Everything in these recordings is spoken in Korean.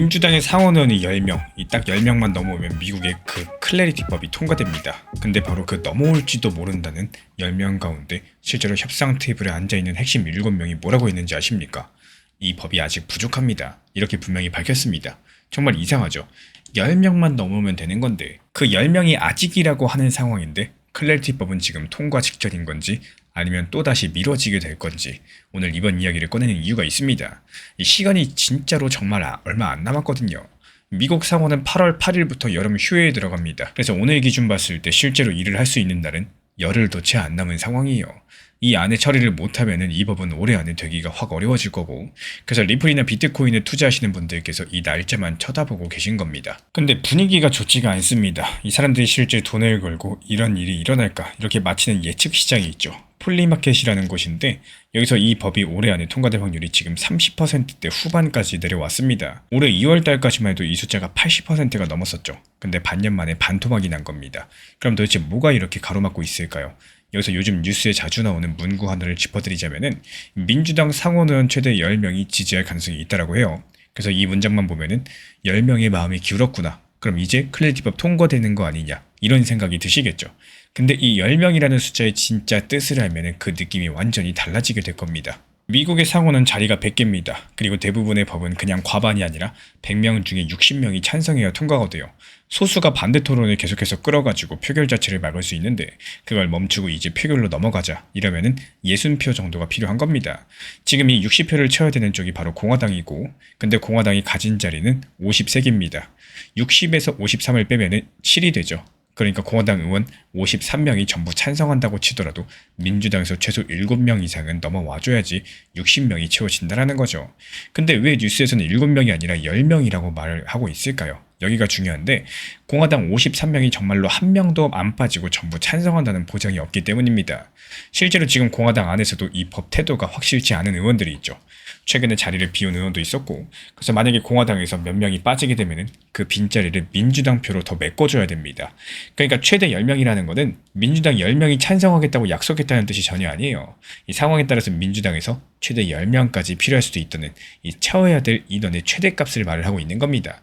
민주당의 상원의원이 10명, 이 딱 10명만 넘어오면 미국의 그 클래리티법이 통과됩니다. 근데 바로 그 넘어올지도 모른다는 10명 가운데 실제로 협상 테이블에 앉아있는 핵심 7명이 뭐라고 했는지 아십니까? 이 법이 아직 부족합니다. 이렇게 분명히 밝혔습니다. 정말 이상하죠? 10명만 넘으면 되는 건데 그 10명이 아직이라고 하는 상황인데 클래리티법은 지금 통과 직전인 건지 아니면 또다시 미뤄지게 될 건지 오늘 이번 이야기를 꺼내는 이유가 있습니다. 이 시간이 진짜로 정말 얼마 안 남았거든요. 미국 상원은 8월 8일부터 여름 휴회에 들어갑니다. 그래서 오늘 기준 봤을 때 실제로 일을 할 수 있는 날은 열흘 도 채 안 남은 상황이에요. 이 안에 처리를 못하면 이 법은 올해 안에 되기가 확 어려워질 거고, 그래서 리플이나 비트코인에 투자하시는 분들께서 이 날짜만 쳐다보고 계신 겁니다. 근데 분위기가 좋지가 않습니다. 이 사람들이 실제 돈을 걸고 이런 일이 일어날까 이렇게 마치는 예측 시장이 있죠. 플리마켓이라는 곳인데 여기서 이 법이 올해 안에 통과될 확률이 지금 30%대 후반까지 내려왔습니다. 올해 2월 달까지만 해도 이 숫자가 80%가 넘었었죠. 근데 반년 만에 반토막이 난 겁니다. 그럼 도대체 뭐가 이렇게 가로막고 있을까요? 여기서 요즘 뉴스에 자주 나오는 문구 하나를 짚어드리자면은 민주당 상원의원 최대 10명이 지지할 가능성이 있다라고 해요. 그래서 이 문장만 보면은 10명의 마음이 기울었구나. 그럼 이제 클래리티법 통과되는 거 아니냐 이런 생각이 드시겠죠. 근데 이 10명이라는 숫자의 진짜 뜻을 알면은 그 느낌이 완전히 달라지게 될 겁니다. 미국의 상원은 자리가 100개입니다. 그리고 대부분의 법은 그냥 과반이 아니라 100명 중에 60명이 찬성해야 통과가 돼요. 소수가 반대 토론을 계속해서 끌어가지고 표결 자체를 막을 수 있는데 그걸 멈추고 이제 표결로 넘어가자 이러면은 60표 정도가 필요한 겁니다. 지금 이 60표를 채워야 되는 쪽이 바로 공화당이고, 근데 공화당이 가진 자리는 53개입니다. 60에서 53을 빼면은 7이 되죠. 그러니까 공화당 의원 53명이 전부 찬성한다고 치더라도 민주당에서 최소 7명 이상은 넘어와줘야지 60명이 채워진다는 거죠. 근데 왜 뉴스에서는 7명이 아니라 10명이라고 말을 하고 있을까요? 여기가 중요한데 공화당 53명이 정말로 한 명도 안 빠지고 전부 찬성한다는 보장이 없기 때문입니다. 실제로 지금 공화당 안에서도 이 법 태도가 확실치 않은 의원들이 있죠. 최근에 자리를 비운 의원도 있었고, 그래서 만약에 공화당에서 몇 명이 빠지게 되면은 그 빈자리를 민주당 표로 더 메꿔줘야 됩니다. 그러니까 최대 10명이라는 거는 민주당 10명이 찬성하겠다고 약속했다는 뜻이 전혀 아니에요. 이 상황에 따라서 민주당에서 최대 10명까지 필요할 수도 있다는 이 채워야 될 인원의 최대값을 말을 하고 있는 겁니다.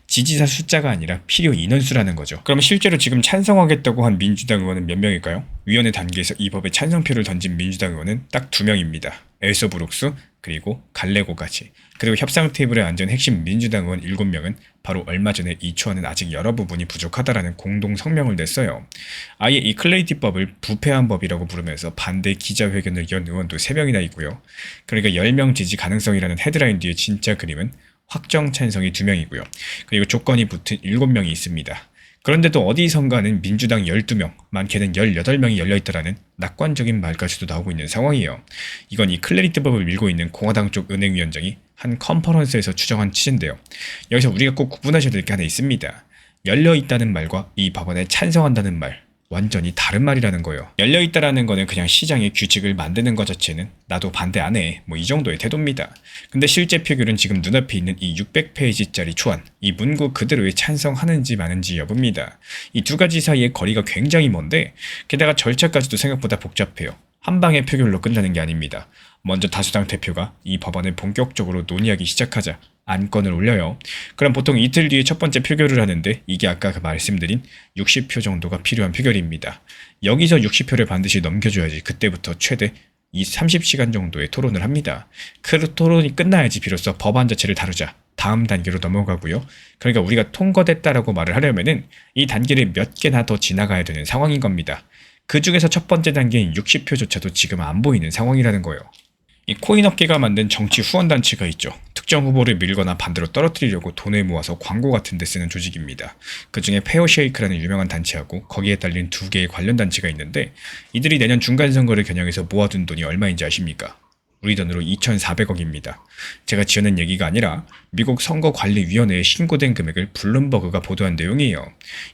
지지자 숫자가 아니라 필요 인원수라는 거죠. 그럼 실제로 지금 찬성하겠다고 한 민주당 의원은 몇 명일까요? 위원회 단계에서 이 법에 찬성표를 던진 민주당 의원은 딱 2명입니다. 엘서 브룩스 그리고 갈레고까지. 그리고 협상 테이블에 앉은 핵심 민주당 의원 7명은 바로 얼마 전에 이 초안은 아직 여러 부분이 부족하다라는 공동 성명을 냈어요. 아예 이 클래리티법을 부패한 법이라고 부르면서 반대 기자회견을 연 의원도 3명이나 있고요. 그러니까 10명 지지 가능성이라는 헤드라인 뒤에 진짜 그림은 확정 찬성이 2명이고요. 그리고 조건이 붙은 7명이 있습니다. 그런데도 어디선가는 민주당 12명, 많게는 18명이 열려있다라는 낙관적인 말까지도 나오고 있는 상황이에요. 이건 이 클래리티법을 밀고 있는 공화당 쪽 은행위원장이 한 컨퍼런스에서 추정한 취지인데요. 여기서 우리가 꼭 구분하셔야 될 게 하나 있습니다. 열려있다는 말과 이 법안에 찬성한다는 말, 완전히 다른 말이라는 거예요. 열려있다라는 거는 그냥 시장의 규칙을 만드는 것 자체는 나도 반대 안 해, 이 정도의 태도입니다. 근데 실제 표결은 지금 눈앞에 있는 이 600페이지짜리 초안, 이 문구 그대로에 찬성하는지 마는지 여부입니다. 이 두 가지 사이의 거리가 굉장히 먼데 게다가 절차까지도 생각보다 복잡해요. 한 방에 표결로 끝나는 게 아닙니다. 먼저 다수당 대표가 이 법안을 본격적으로 논의하기 시작하자 안건을 올려요. 그럼 보통 이틀 뒤에 첫 번째 표결을 하는데 이게 아까 말씀드린 60표 정도가 필요한 표결입니다. 여기서 60표를 반드시 넘겨줘야지 그때부터 최대 이 30시간 정도의 토론을 합니다. 그 토론이 끝나야지 비로소 법안 자체를 다루자 다음 단계로 넘어가고요. 그러니까 우리가 통과됐다라고 말을 하려면은 이 단계를 몇 개나 더 지나가야 되는 상황인 겁니다. 그 중에서 첫 번째 단계인 60표조차도 지금 안 보이는 상황이라는 거예요. 이 코인업계가 만든 정치 후원단체가 있죠. 특정 후보를 밀거나 반대로 떨어뜨리려고 돈을 모아서 광고 같은 데 쓰는 조직입니다. 그 중에 페어쉐이크라는 유명한 단체하고 거기에 딸린 2개의 관련 단체가 있는데 이들이 내년 중간선거를 겨냥해서 모아둔 돈이 얼마인지 아십니까? 우리 돈으로 2,400억입니다. 제가 지어낸 얘기가 아니라 미국 선거관리위원회에 신고된 금액을 블룸버그가 보도한 내용이에요.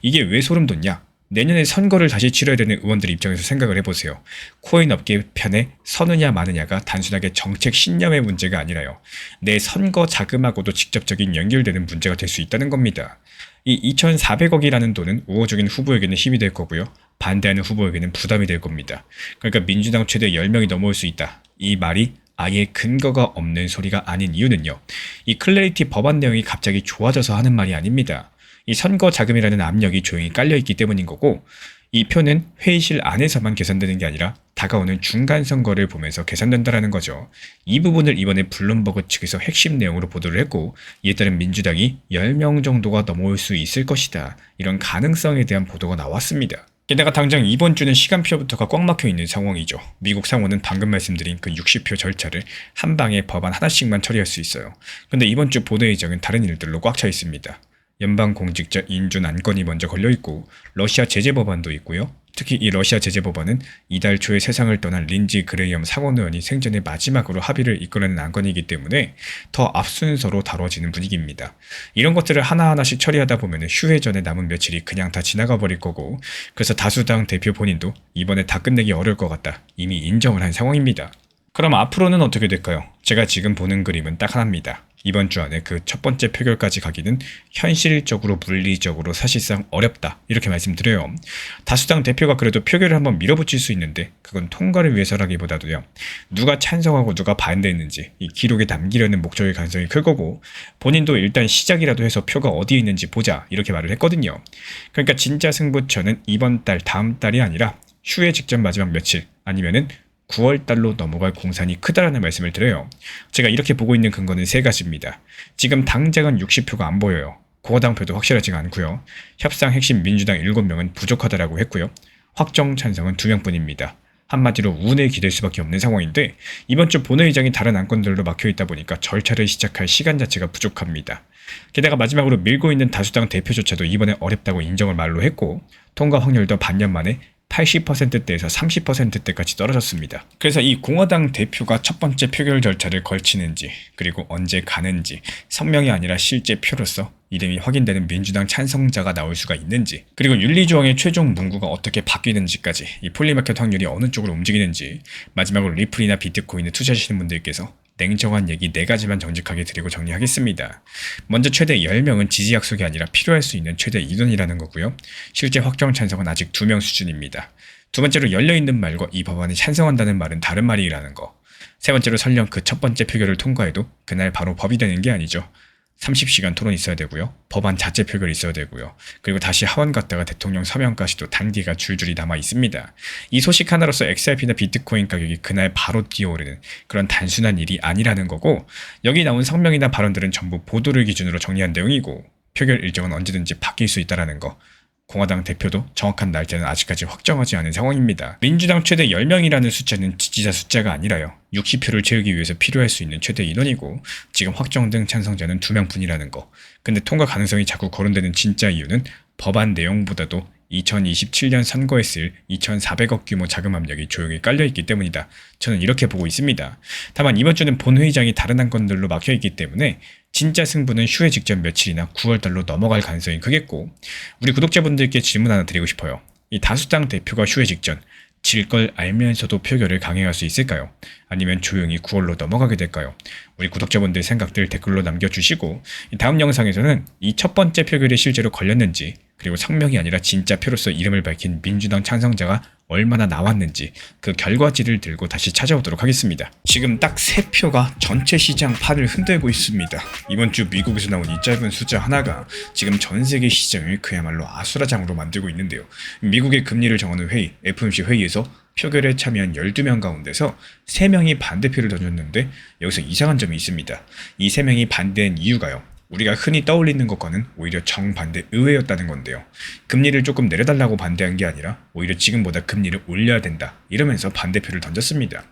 이게 왜 소름 돋냐? 내년에 선거를 다시 치러야 되는 의원들 입장에서 생각을 해보세요. 코인 업계 편에 서느냐 마느냐가 단순하게 정책 신념의 문제가 아니라요. 내 선거 자금하고도 직접적인 연결되는 문제가 될 수 있다는 겁니다. 이 2,400억이라는 돈은 우호적인 후보에게는 힘이 될 거고요. 반대하는 후보에게는 부담이 될 겁니다. 그러니까 민주당 최대 10명이 넘어올 수 있다. 이 말이 아예 근거가 없는 소리가 아닌 이유는요. 이 클래리티 법안 내용이 갑자기 좋아져서 하는 말이 아닙니다. 이 선거 자금이라는 압력이 조용히 깔려있기 때문인 거고, 이 표는 회의실 안에서만 계산되는 게 아니라 다가오는 중간 선거를 보면서 계산된다라는 거죠. 이 부분을 이번에 블룸버그 측에서 핵심 내용으로 보도를 했고, 이에 따른 민주당이 10명 정도가 넘어올 수 있을 것이다, 이런 가능성에 대한 보도가 나왔습니다. 게다가 당장 이번 주는 시간표부터가 꽉 막혀 있는 상황이죠. 미국 상원은 방금 말씀드린 그 60표 절차를 한 방에 법안 하나씩만 처리할 수 있어요. 근데 이번 주 본회의장은 다른 일들로 꽉 차 있습니다. 연방공직자 인준 안건이 먼저 걸려있고, 러시아 제재 법안도 있고요. 특히 이 러시아 제재 법안은 이달 초에 세상을 떠난 린지 그레이엄 상원의원이 생전에 마지막으로 합의를 이끌어낸 안건이기 때문에 더 앞순서로 다뤄지는 분위기입니다. 이런 것들을 하나하나씩 처리하다 보면 휴회 전에 남은 며칠이 그냥 다 지나가 버릴 거고, 그래서 다수당 대표 본인도 이번에 다 끝내기 어려울 것 같다, 이미 인정을 한 상황입니다. 그럼 앞으로는 어떻게 될까요? 제가 지금 보는 그림은 딱 하나입니다. 이번 주 안에 그 첫 번째 표결까지 가기는 현실적으로 물리적으로 사실상 어렵다, 이렇게 말씀드려요. 다수당 대표가 그래도 표결을 한번 밀어붙일 수 있는데 그건 통과를 위해서라기보다도요, 누가 찬성하고 누가 반대했는지 이 기록에 남기려는 목적의 가능성이 클 거고, 본인도 일단 시작이라도 해서 표가 어디에 있는지 보자, 이렇게 말을 했거든요. 그러니까 진짜 승부처는 이번 달 다음 달이 아니라 휴회 직전 마지막 며칠, 아니면은 9월달로 넘어갈 공산이 크다라는 말씀을 드려요. 제가 이렇게 보고 있는 근거는 세 가지입니다. 지금 당장은 60표가 안 보여요. 공화당표도 확실하지가 않고요. 협상 핵심 민주당 7명은 부족하다라고 했고요. 확정 찬성은 2명뿐입니다. 한마디로 운에 기댈 수밖에 없는 상황인데, 이번 주 본회의장이 다른 안건들로 막혀있다 보니까 절차를 시작할 시간 자체가 부족합니다. 게다가 마지막으로 밀고 있는 다수당 대표조차도 이번에 어렵다고 인정을 말로 했고, 통과 확률도 반년 만에 80%대에서 30%대까지 떨어졌습니다. 그래서 이 공화당 대표가 첫 번째 표결 절차를 걸치는지, 그리고 언제 가는지, 성명이 아니라 실제 표로서 이름이 확인되는 민주당 찬성자가 나올 수가 있는지, 그리고 윤리조항의 최종 문구가 어떻게 바뀌는지까지, 이 폴리마켓 확률이 어느 쪽으로 움직이는지, 마지막으로 리플이나 비트코인에 투자하시는 분들께서 냉정한 얘기 4가지만 정직하게 드리고 정리하겠습니다. 먼저 최대 10명은 지지 약속이 아니라 필요할 수 있는 최대 인원이라는 거고요. 실제 확정 찬성은 아직 2명 수준입니다. 두 번째로 열려있는 말과 이 법안에 찬성한다는 말은 다른 말이라는 거. 세 번째로 설령 그 첫 번째 표결을 통과해도 그날 바로 법이 되는 게 아니죠. 30시간 토론 있어야 되고요. 법안 자체 표결이 있어야 되고요. 그리고 다시 하원 갔다가 대통령 서명까지도 단계가 줄줄이 남아 있습니다. 이 소식 하나로서 XRP나 비트코인 가격이 그날 바로 뛰어오르는 그런 단순한 일이 아니라는 거고, 여기 나온 성명이나 발언들은 전부 보도를 기준으로 정리한 내용이고, 표결 일정은 언제든지 바뀔 수 있다는 거. 공화당 대표도 정확한 날짜는 아직까지 확정하지 않은 상황입니다. 민주당 최대 10명이라는 숫자는 지지자 숫자가 아니라요, 60표를 채우기 위해서 필요할 수 있는 최대 인원이고, 지금 확정된 찬성자는 2명뿐이라는 거. 근데 통과 가능성이 자꾸 거론되는 진짜 이유는 법안 내용보다도 2027년 선거에 쓸 2,400억 규모 자금 압력이 조용히 깔려있기 때문이다. 저는 이렇게 보고 있습니다. 다만 이번 주는 본회의장이 다른 안건들로 막혀있기 때문에 진짜 승부는 휴회 직전 며칠이나 9월달로 넘어갈 가능성이 크겠고, 우리 구독자분들께 질문 하나 드리고 싶어요. 이 다수당 대표가 휴회 직전 질 걸 알면서도 표결을 강행할 수 있을까요? 아니면 조용히 9월로 넘어가게 될까요? 우리 구독자분들 생각들 댓글로 남겨주시고, 다음 영상에서는 이 첫 번째 표결이 실제로 걸렸는지, 그리고 성명이 아니라 진짜 표로서 이름을 밝힌 민주당 찬성자가 얼마나 나왔는지 그 결과지를 들고 다시 찾아오도록 하겠습니다. 지금 딱 3표가 전체 시장 판을 흔들고 있습니다. 이번 주 미국에서 나온 이 짧은 숫자 하나가 지금 전 세계 시장을 그야말로 아수라장으로 만들고 있는데요. 미국의 금리를 정하는 회의, FOMC 회의에서 표결에 참여한 12명 가운데서 3명이 반대표를 던졌는데, 여기서 이상한 점이 있습니다. 이 3명이 반대한 이유가요, 우리가 흔히 떠올리는 것과는 오히려 정반대 의외였다는 건데요. 금리를 조금 내려달라고 반대한 게 아니라 오히려 지금보다 금리를 올려야 된다, 이러면서 반대표를 던졌습니다.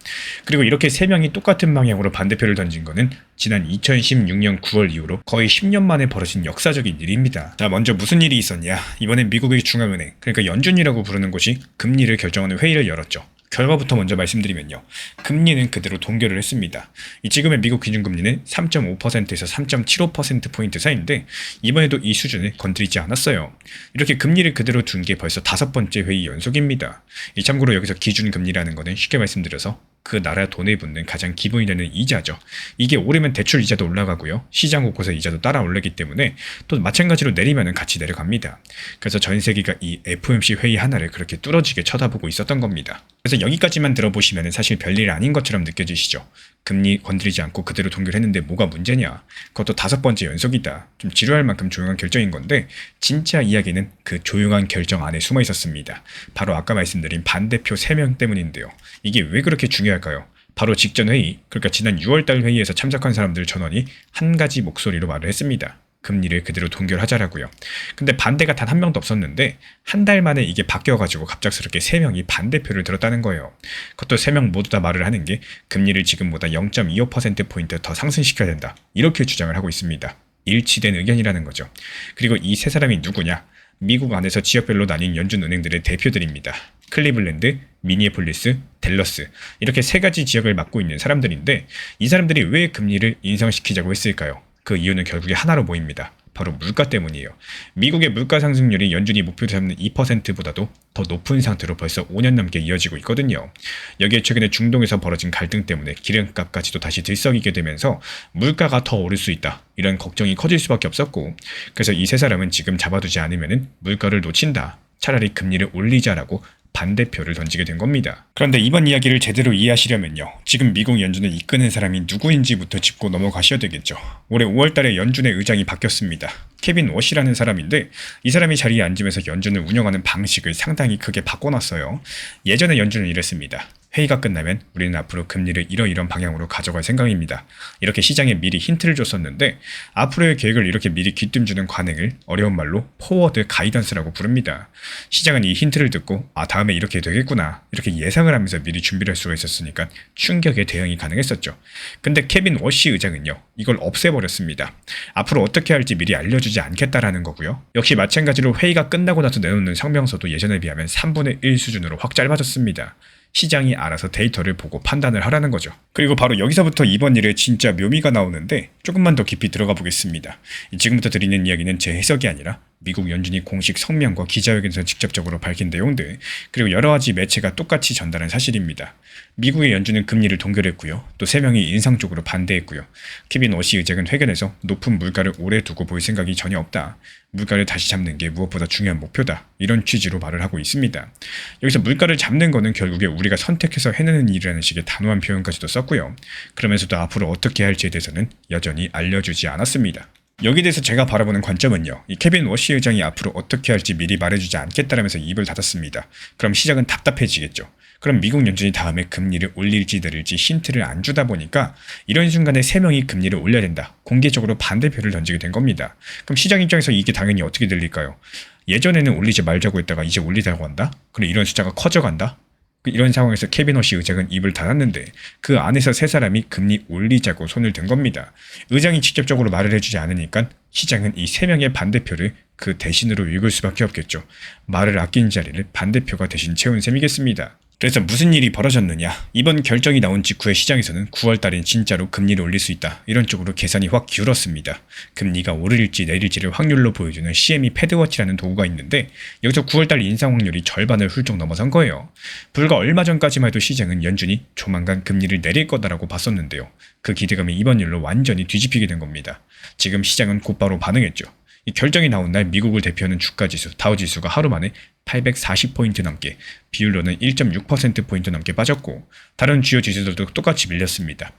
그리고 이렇게 3명이 똑같은 방향으로 반대표를 던진 거는 지난 2016년 9월 이후로 거의 10년 만에 벌어진 역사적인 일입니다. 자, 먼저 무슨 일이 있었냐. 이번엔 미국의 중앙은행, 그러니까 연준이라고 부르는 곳이 금리를 결정하는 회의를 열었죠. 결과부터 먼저 말씀드리면요, 금리는 그대로 동결을 했습니다. 이 지금의 미국 기준금리는 3.5%에서 3.75%포인트 사이인데, 이번에도 이 수준을 건드리지 않았어요. 이렇게 금리를 그대로 둔 게 벌써 5번째 회의 연속입니다. 참고로 여기서 기준금리라는 거는 쉽게 말씀드려서 그 나라 돈에 붙는 가장 기본이 되는 이자죠. 이게 오르면 대출 이자도 올라가고요, 시장 곳곳의 이자도 따라 오르기 때문에 또 마찬가지로 내리면 같이 내려갑니다. 그래서 전 세계가 이 FOMC 회의 하나를 그렇게 뚫어지게 쳐다보고 있었던 겁니다. 그래서 여기까지만 들어보시면 사실 별일 아닌 것처럼 느껴지시죠. 금리 건드리지 않고 그대로 동결했는데 뭐가 문제냐. 그것도 5번째 연속이다. 좀 지루할 만큼 조용한 결정인 건데 진짜 이야기는 그 조용한 결정 안에 숨어 있었습니다. 바로 아까 말씀드린 반대표 3명 때문인데요. 이게 왜 그렇게 중요할까요? 바로 직전 회의, 그러니까 지난 6월달 회의에서 참석한 사람들 전원이 한 가지 목소리로 말을 했습니다. 금리를 그대로 동결하자라고요. 근데 반대가 단 한 명도 없었는데 한 달 만에 이게 바뀌어가지고 갑작스럽게 3명이 반대표를 들었다는 거예요. 그것도 3명 모두 다 말을 하는 게 금리를 지금보다 0.25%포인트 더 상승시켜야 된다. 이렇게 주장을 하고 있습니다. 일치된 의견이라는 거죠. 그리고 이 세 사람이 누구냐? 미국 안에서 지역별로 나뉜 연준은행들의 대표들입니다. 클리블랜드, 미니애폴리스, 댈러스 이렇게 3가지 지역을 맡고 있는 사람들인데 이 사람들이 왜 금리를 인상시키자고 했을까요? 그 이유는 결국에 하나로 모입니다. 바로 물가 때문이에요. 미국의 물가 상승률이 연준이 목표로 삼는 2%보다도 더 높은 상태로 벌써 5년 넘게 이어지고 있거든요. 여기에 최근에 중동에서 벌어진 갈등 때문에 기름값까지도 다시 들썩이게 되면서 물가가 더 오를 수 있다. 이런 걱정이 커질 수밖에 없었고 그래서 이 세 사람은 지금 잡아두지 않으면 물가를 놓친다. 차라리 금리를 올리자라고 반대표를 던지게 된 겁니다. 그런데 이번 이야기를 제대로 이해하시려면요. 지금 미국 연준을 이끄는 사람이 누구인지부터 짚고 넘어가셔야 되겠죠. 올해 5월달에 연준의 의장이 바뀌었습니다. 케빈 워시라는 사람인데 이 사람이 자리에 앉으면서 연준을 운영하는 방식을 상당히 크게 바꿔놨어요. 예전에 연준은 이랬습니다. 회의가 끝나면 우리는 앞으로 금리를 이러이런 방향으로 가져갈 생각입니다. 이렇게 시장에 미리 힌트를 줬었는데 앞으로의 계획을 이렇게 미리 귀뜸 주는 관행을 어려운 말로 포워드 가이던스라고 부릅니다. 시장은 이 힌트를 듣고 다음에 이렇게 되겠구나 이렇게 예상을 하면서 미리 준비를 할 수가 있었으니까 충격의 대응이 가능했었죠. 근데 케빈 워시 의장은요. 이걸 없애버렸습니다. 앞으로 어떻게 할지 미리 알려주지 않겠다라는 거고요. 역시 마찬가지로 회의가 끝나고 나서 내놓는 성명서도 예전에 비하면 3분의 1 수준으로 확 짧아졌습니다. 시장이 알아서 데이터를 보고 판단을 하라는 거죠. 그리고 바로 여기서부터 이번 일에 진짜 묘미가 나오는데 조금만 더 깊이 들어가 보겠습니다. 지금부터 드리는 이야기는 제 해석이 아니라 미국 연준이 공식 성명과 기자회견에서 직접적으로 밝힌 내용들 그리고 여러 가지 매체가 똑같이 전달한 사실입니다. 미국의 연준은 금리를 동결했고요. 또 3명이 인상 쪽으로 반대했고요. 케빈 워시 의장은 회견에서 높은 물가를 오래 두고 볼 생각이 전혀 없다. 물가를 다시 잡는 게 무엇보다 중요한 목표다. 이런 취지로 말을 하고 있습니다. 여기서 물가를 잡는 거는 결국에 우리가 선택해서 해내는 일이라는 식의 단호한 표현까지도 썼고요. 그러면서도 앞으로 어떻게 할지에 대해서는 여전히 알려주지 않았습니다. 여기에 대해서 제가 바라보는 관점은요. 이 케빈 워시 의장이 앞으로 어떻게 할지 미리 말해주지 않겠다라면서 입을 닫았습니다. 그럼 시장은 답답해지겠죠. 그럼 미국 연준이 다음에 금리를 올릴지 내릴지 힌트를 안 주다 보니까 이런 순간에 3명이 금리를 올려야 된다. 공개적으로 반대표를 던지게 된 겁니다. 그럼 시장 입장에서 이게 당연히 어떻게 들릴까요? 예전에는 올리지 말자고 했다가 이제 올리자고 한다? 그럼 이런 숫자가 커져간다? 이런 상황에서 케빈 워시 의장은 입을 닫았는데 그 안에서 3사람이 금리 올리자고 손을 든 겁니다. 의장이 직접적으로 말을 해주지 않으니까 시장은 이 3명의 반대표를 그 대신으로 읽을 수밖에 없겠죠. 말을 아낀 자리를 반대표가 대신 채운 셈이겠습니다. 그래서 무슨 일이 벌어졌느냐? 이번 결정이 나온 직후에 시장에서는 9월달엔 진짜로 금리를 올릴 수 있다. 이런 쪽으로 계산이 확 기울었습니다. 금리가 오를지 내릴지를 확률로 보여주는 CME 패드워치라는 도구가 있는데 여기서 9월달 인상 확률이 절반을 훌쩍 넘어선 거예요. 불과 얼마 전까지만 해도 시장은 연준이 조만간 금리를 내릴 거다라고 봤었는데요. 그 기대감이 이번 일로 완전히 뒤집히게 된 겁니다. 지금 시장은 곧바로 반응했죠. 이 결정이 나온 날 미국을 대표하는 주가지수 다우지수가 하루 만에 840포인트 넘게 비율로는 1.6%포인트 넘게 빠졌고 다른 주요 지수들도 똑같이 밀렸습니다.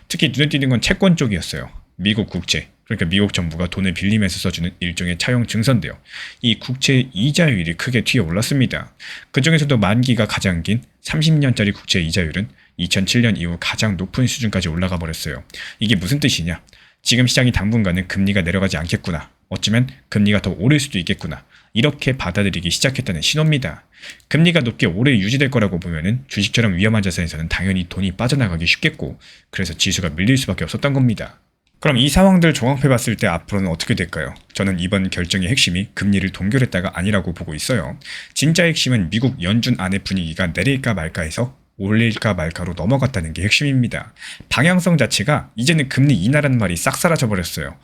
특히 눈에 띄는 건 채권 쪽이었어요. 미국 국채, 그러니까 미국 정부가 돈을 빌리면서 써주는 일종의 차용 증서인데요. 이 국채 이자율이 크게 튀어 올랐습니다. 그중에서도 만기가 가장 긴 30년짜리 국채 이자율은 2007년 이후 가장 높은 수준까지 올라가 버렸어요. 이게 무슨 뜻이냐? 지금 시장이 당분간은 금리가 내려가지 않겠구나. 어쩌면 금리가 더 오를 수도 있겠구나. 이렇게 받아들이기 시작했다는 신호입니다. 금리가 높게 오래 유지될 거라고 보면은 주식처럼 위험한 자산에서는 당연히 돈이 빠져나가기 쉽겠고 그래서 지수가 밀릴 수밖에 없었던 겁니다. 그럼 이 상황들 종합해봤을 때 앞으로는 어떻게 될까요? 저는 이번 결정의 핵심이 금리를 동결했다가 아니라고 보고 있어요. 진짜 핵심은 미국 연준 안의 분위기가 내릴까 말까 해서 올릴까 말까로 넘어갔다는 게 핵심입니다. 방향성 자체가 이제는 금리 인하라는 말이 싹 사라져 버렸어요.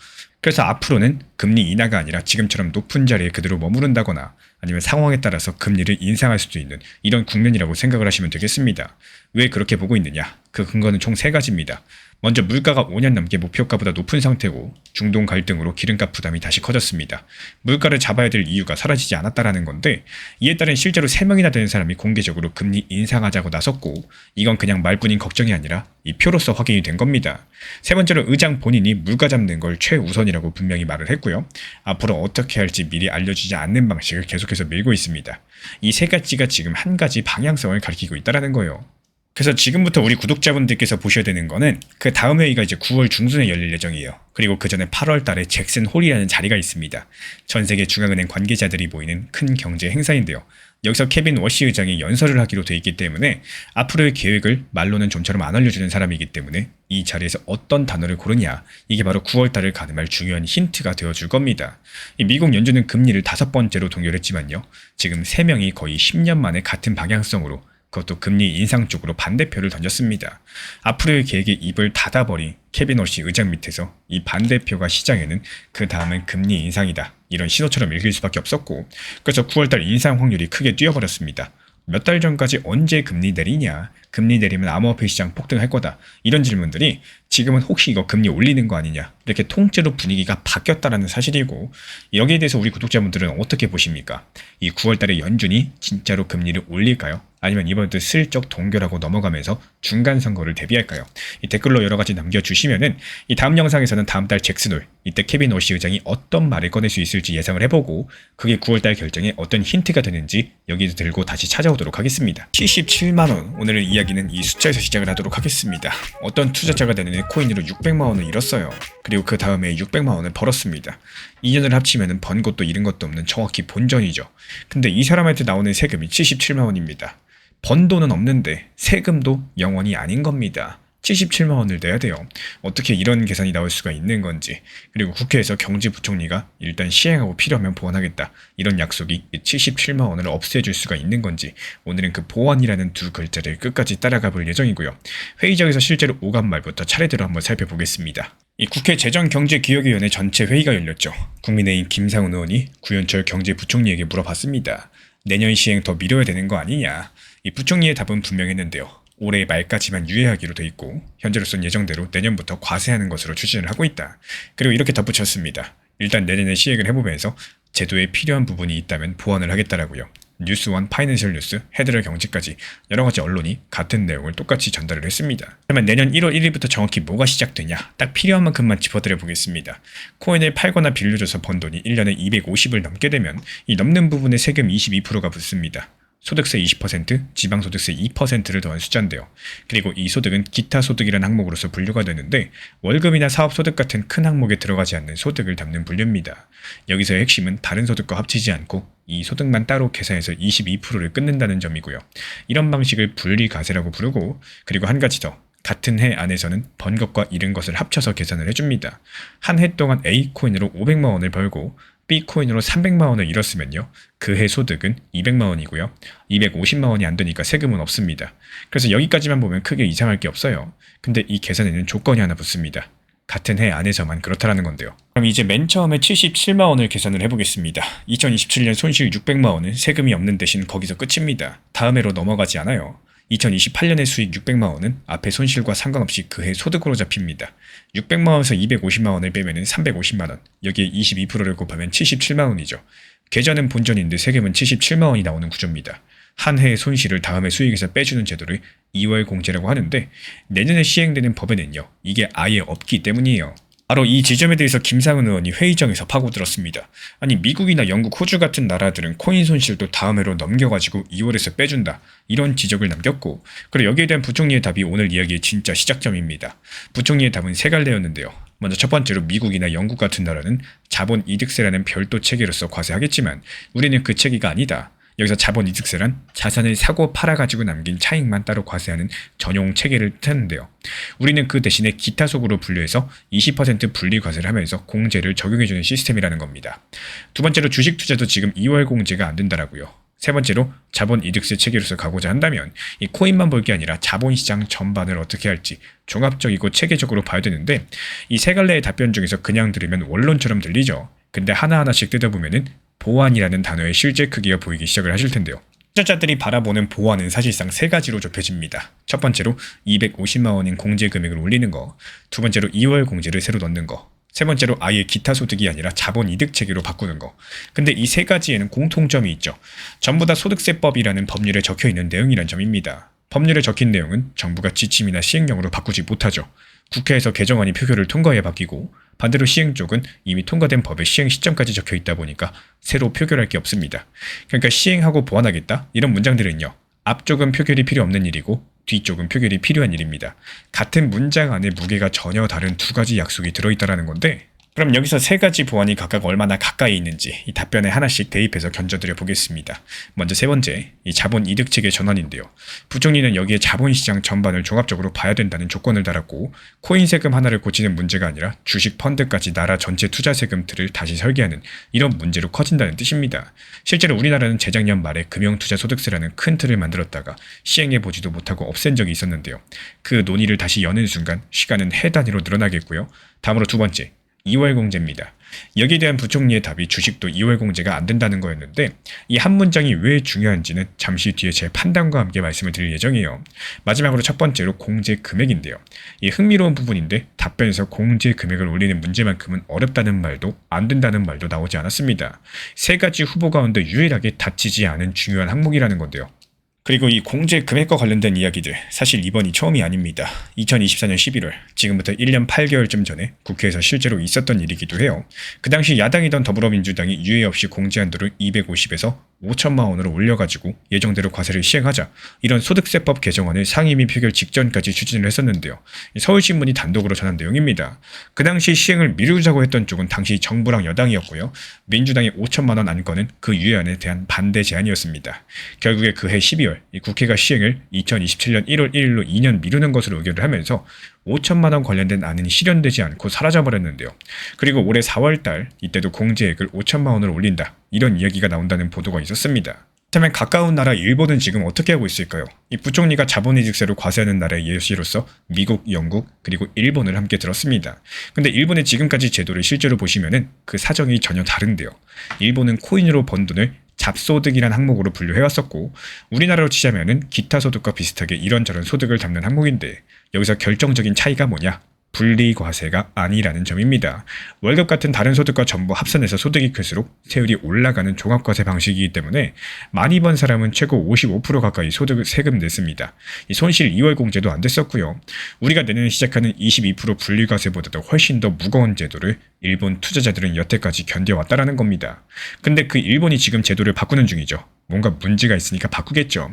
그래서 앞으로는 금리 인하가 아니라 지금처럼 높은 자리에 그대로 머무른다거나 아니면 상황에 따라서 금리를 인상할 수도 있는 이런 국면이라고 생각을 하시면 되겠습니다. 왜 그렇게 보고 있느냐? 그 근거는 총 3가지입니다. 먼저 물가가 5년 넘게 목표가보다 높은 상태고 중동 갈등으로 기름값 부담이 다시 커졌습니다. 물가를 잡아야 될 이유가 사라지지 않았다라는 건데 이에 따른 실제로 3명이나 되는 사람이 공개적으로 금리 인상하자고 나섰고 이건 그냥 말뿐인 걱정이 아니라 이 표로서 확인이 된 겁니다. 세 번째로 의장 본인이 물가 잡는 걸 최우선이라고 분명히 말을 했고요. 앞으로 어떻게 할지 미리 알려주지 않는 방식을 계속해서 밀고 있습니다. 이 세 가지가 지금 한 가지 방향성을 가리키고 있다는 거예요. 그래서 지금부터 우리 구독자분들께서 보셔야 되는 거는 그 다음 회의가 이제 9월 중순에 열릴 예정이에요. 그리고 그 전에 8월 달에 잭슨 홀이라는 자리가 있습니다. 전 세계 중앙은행 관계자들이 모이는 큰 경제 행사인데요. 여기서 케빈 워시 의장이 연설을 하기로 돼 있기 때문에 앞으로의 계획을 말로는 좀처럼 안 알려주는 사람이기 때문에 이 자리에서 어떤 단어를 고르냐, 이게 바로 9월 달을 가늠할 중요한 힌트가 되어줄 겁니다. 이 미국 연준은 금리를 5번째로 동결했지만요. 지금 3명이 거의 10년 만에 같은 방향성으로 그것도 금리 인상 쪽으로 반대표를 던졌습니다. 앞으로의 계획에 입을 닫아버린 케빈 워시 의장 밑에서 이 반대표가 시장에는 그 다음은 금리 인상이다, 이런 신호처럼 읽힐 수밖에 없었고, 그래서 9월달 인상 확률이 크게 뛰어버렸습니다. 몇 달 전까지 언제 금리 내리냐, 금리 내리면 암호화폐 시장 폭등할 거다, 이런 질문들이 지금은 혹시 이거 금리 올리는 거 아니냐, 이렇게 통째로 분위기가 바뀌었다라는 사실이고, 여기에 대해서 우리 구독자분들은 어떻게 보십니까? 이 9월달에 연준이 진짜로 금리를 올릴까요? 아니면 이번에도 슬쩍 동결하고 넘어가면서 중간 선거를 대비할까요? 이 댓글로 여러 가지 남겨주시면은 이 다음 영상에서는 다음 달 잭슨홀, 이때 케빈 워시 의장이 어떤 말을 꺼낼 수 있을지 예상을 해보고 그게 9월달 결정에 어떤 힌트가 되는지 여기서 들고 다시 찾아오도록 하겠습니다. 77만원, 오늘의 이야기는 이 숫자에서 시작을 하도록 하겠습니다. 어떤 투자자가 내년에 코인으로 600만원을 잃었어요. 그리고 그 다음에 600만원을 벌었습니다. 2년을 합치면 번 것도 잃은 것도 없는 정확히 본전이죠. 근데 이 사람한테 나오는 세금이 77만원입니다. 번 돈은 없는데 세금도 영원이 아닌 겁니다. 77만원을 내야 돼요. 어떻게 이런 계산이 나올 수가 있는 건지, 그리고 국회에서 경제부총리가 일단 시행하고 필요하면 보완하겠다, 이런 약속이 77만원을 없애줄 수가 있는 건지, 오늘은 그 보완이라는 두 글자를 끝까지 따라가 볼 예정이고요. 회의장에서 실제로 오간 말부터 차례대로 한번 살펴보겠습니다. 이 국회 재정경제기획위원회 전체 회의가 열렸죠. 국민의힘 김상훈 의원이 구현철 경제부총리에게 물어봤습니다. 내년 시행 더 미뤄야 되는 거 아니냐. 이 부총리의 답은 분명했는데요. 올해 말까지만 유예하기로 돼 있고 현재로선 예정대로 내년부터 과세하는 것으로 추진을 하고 있다. 그리고 이렇게 덧붙였습니다. 일단 내년에 시행을 해보면서 제도에 필요한 부분이 있다면 보완을 하겠다라고요. 뉴스원, 파이낸셜 뉴스, 헤드럴 경제까지 여러 가지 언론이 같은 내용을 똑같이 전달을 했습니다. 그러면 내년 1월 1일부터 정확히 뭐가 시작되냐, 딱 필요한 만큼만 짚어드려 보겠습니다. 코인을 팔거나 빌려줘서 번 돈이 1년에 250을 넘게 되면 이 넘는 부분에 세금 22%가 붙습니다. 소득세 20%, 지방소득세 2%를 더한 숫자인데요. 그리고 이 소득은 기타 소득이라는 항목으로서 분류가 되는데 월급이나 사업소득 같은 큰 항목에 들어가지 않는 소득을 담는 분류입니다. 여기서의 핵심은 다른 소득과 합치지 않고 이 소득만 따로 계산해서 22%를 끊는다는 점이고요. 이런 방식을 분리과세라고 부르고, 그리고 한 가지 더, 같은 해 안에서는 번 것과 잃은 것을 합쳐서 계산을 해줍니다. 한 해 동안 A코인으로 500만원을 벌고 B코인으로 300만원을 잃었으면요, 그 해 소득은 200만원이고요. 250만원이 안 되니까 세금은 없습니다. 그래서 여기까지만 보면 크게 이상할 게 없어요. 근데 이 계산에는 조건이 하나 붙습니다. 같은 해 안에서만 그렇다라는 건데요. 그럼 이제 맨 처음에 77만원을 계산을 해보겠습니다. 2027년 손실 600만원은 세금이 없는 대신 거기서 끝입니다. 다음 해로 넘어가지 않아요. 2028년의 수익 600만원은 앞에 손실과 상관없이 그해 소득으로 잡힙니다. 600만원에서 250만원을 빼면 350만원, 여기에 22%를 곱하면 77만원이죠. 계좌는 본전인데 세금은 77만원이 나오는 구조입니다. 한 해의 손실을 다음 해 수익에서 빼주는 제도를 2월 공제라고 하는데 내년에 시행되는 법에는요, 이게 아예 없기 때문이에요. 바로 이 지점에 대해서 김상훈 의원이 회의장에서 파고들었습니다. 아니, 미국이나 영국, 호주 같은 나라들은 코인 손실도 다음 해로 넘겨가지고 2월에서 빼준다, 이런 지적을 남겼고, 그리고 여기에 대한 부총리의 답이 오늘 이야기의 진짜 시작점입니다. 부총리의 답은 세 갈래였는데요. 먼저 첫 번째로 미국이나 영국 같은 나라는 자본 이득세라는 별도 체계로서 과세하겠지만 우리는 그 체계가 아니다. 여기서 자본이득세란 자산을 사고 팔아가지고 남긴 차익만 따로 과세하는 전용 체계를 뜻하는데요. 우리는 그 대신에 기타 속으로 분류해서 20% 분리과세를 하면서 공제를 적용해주는 시스템이라는 겁니다. 두 번째로 주식 투자도 지금 2월 공제가 안 된다라고요. 세 번째로 자본이득세 체계로서 가고자 한다면 이 코인만 볼 게 아니라 자본시장 전반을 어떻게 할지 종합적이고 체계적으로 봐야 되는데, 이 세 갈래의 답변 중에서 그냥 들으면 원론처럼 들리죠. 근데 하나하나씩 뜯어보면은 보완이라는 단어의 실제 크기가 보이기 시작을 하실 텐데요. 투자자들이 바라보는 보완은 사실상 세 가지로 좁혀집니다. 첫 번째로 250만 원인 공제 금액을 올리는 거, 두 번째로 2월 공제를 새로 넣는 거, 세 번째로 아예 기타 소득이 아니라 자본 이득 체계로 바꾸는 거. 근데 이 세 가지에는 공통점이 있죠. 전부 다 소득세법이라는 법률에 적혀 있는 내용이란 점입니다. 법률에 적힌 내용은 정부가 지침이나 시행령으로 바꾸지 못하죠. 국회에서 개정안이 표결을 통과해 바뀌고 반대로 시행 쪽은 이미 통과된 법의 시행 시점까지 적혀 있다 보니까 새로 표결할 게 없습니다. 그러니까 시행하고 보완하겠다 이런 문장들은요. 앞쪽은 표결이 필요 없는 일이고 뒤쪽은 표결이 필요한 일입니다. 같은 문장 안에 무게가 전혀 다른 두 가지 약속이 들어있다는 건데 그럼 여기서 세 가지 보완이 각각 얼마나 가까이 있는지 이 답변에 하나씩 대입해서 견져드려 보겠습니다. 먼저 세 번째, 이 자본 이득 체계 전환인데요. 부총리는 여기에 자본시장 전반을 종합적으로 봐야 된다는 조건을 달았고 코인 세금 하나를 고치는 문제가 아니라 주식 펀드까지 나라 전체 투자 세금 틀을 다시 설계하는 이런 문제로 커진다는 뜻입니다. 실제로 우리나라는 재작년 말에 금융투자소득세라는 큰 틀을 만들었다가 시행해보지도 못하고 없앤 적이 있었는데요. 그 논의를 다시 여는 순간 시간은 해 단위로 늘어나겠고요. 다음으로 두 번째, 2월 공제입니다. 여기에 대한 부총리의 답이 주식도 2월 공제가 안 된다는 거였는데 이 한 문장이 왜 중요한지는 잠시 뒤에 제 판단과 함께 말씀을 드릴 예정이에요. 마지막으로 첫 번째로 공제 금액인데요. 이 흥미로운 부분인데 답변에서 공제 금액을 올리는 문제만큼은 어렵다는 말도 안 된다는 말도 나오지 않았습니다. 세 가지 후보 가운데 유일하게 다치지 않은 중요한 항목이라는 건데요. 그리고 이 공제 금액과 관련된 이야기들 사실 이번이 처음이 아닙니다. 2024년 11월 지금부터 1년 8개월쯤 전에 국회에서 실제로 있었던 일이기도 해요. 그 당시 야당이던 더불어민주당이 유예 없이 공제 한도를 250에서 5천만 원으로 올려가지고 예정대로 과세를 시행하자 이런 소득세법 개정안을 상임위 표결 직전까지 추진을 했었는데요. 서울신문이 단독으로 전한 내용입니다. 그 당시 시행을 미루자고 했던 쪽은 당시 정부랑 여당이었고요. 민주당의 5천만 원 안건은 그 유예안에 대한 반대 제안이었습니다. 결국에 그해 12월 이 국회가 시행을 2027년 1월 1일로 2년 미루는 것으로 의결을 하면서 5천만 원 관련된 안은 실현되지 않고 사라져버렸는데요. 그리고 올해 4월달 이때도 공제액을 5천만 원으로 올린다 이런 이야기가 나온다는 보도가 있었습니다. 그렇다면 가까운 나라 일본은 지금 어떻게 하고 있을까요? 이 부총리가 자본이득세로 과세하는 나라의 예시로서 미국, 영국, 그리고 일본을 함께 들었습니다. 근데 일본의 지금까지 제도를 실제로 보시면은 그 사정이 전혀 다른데요. 일본은 코인으로 번 돈을 잡소득이라는 항목으로 분류해왔었고 우리나라로 치자면은 기타 소득과 비슷하게 이런저런 소득을 담는 항목인데 여기서 결정적인 차이가 뭐냐? 분리과세가 아니라는 점입니다. 월급 같은 다른 소득과 전부 합산해서 소득이 클수록 세율이 올라가는 종합과세 방식이기 때문에 많이 번 사람은 최고 55% 가까이 소득 세금 냈습니다. 이 손실 2월 공제도 안 됐었고요. 우리가 내년에 시작하는 22% 분리과세보다도 훨씬 더 무거운 제도를 일본 투자자들은 여태까지 견뎌왔다라는 겁니다. 근데 그 일본이 지금 제도를 바꾸는 중이죠. 뭔가 문제가 있으니까 바꾸겠죠.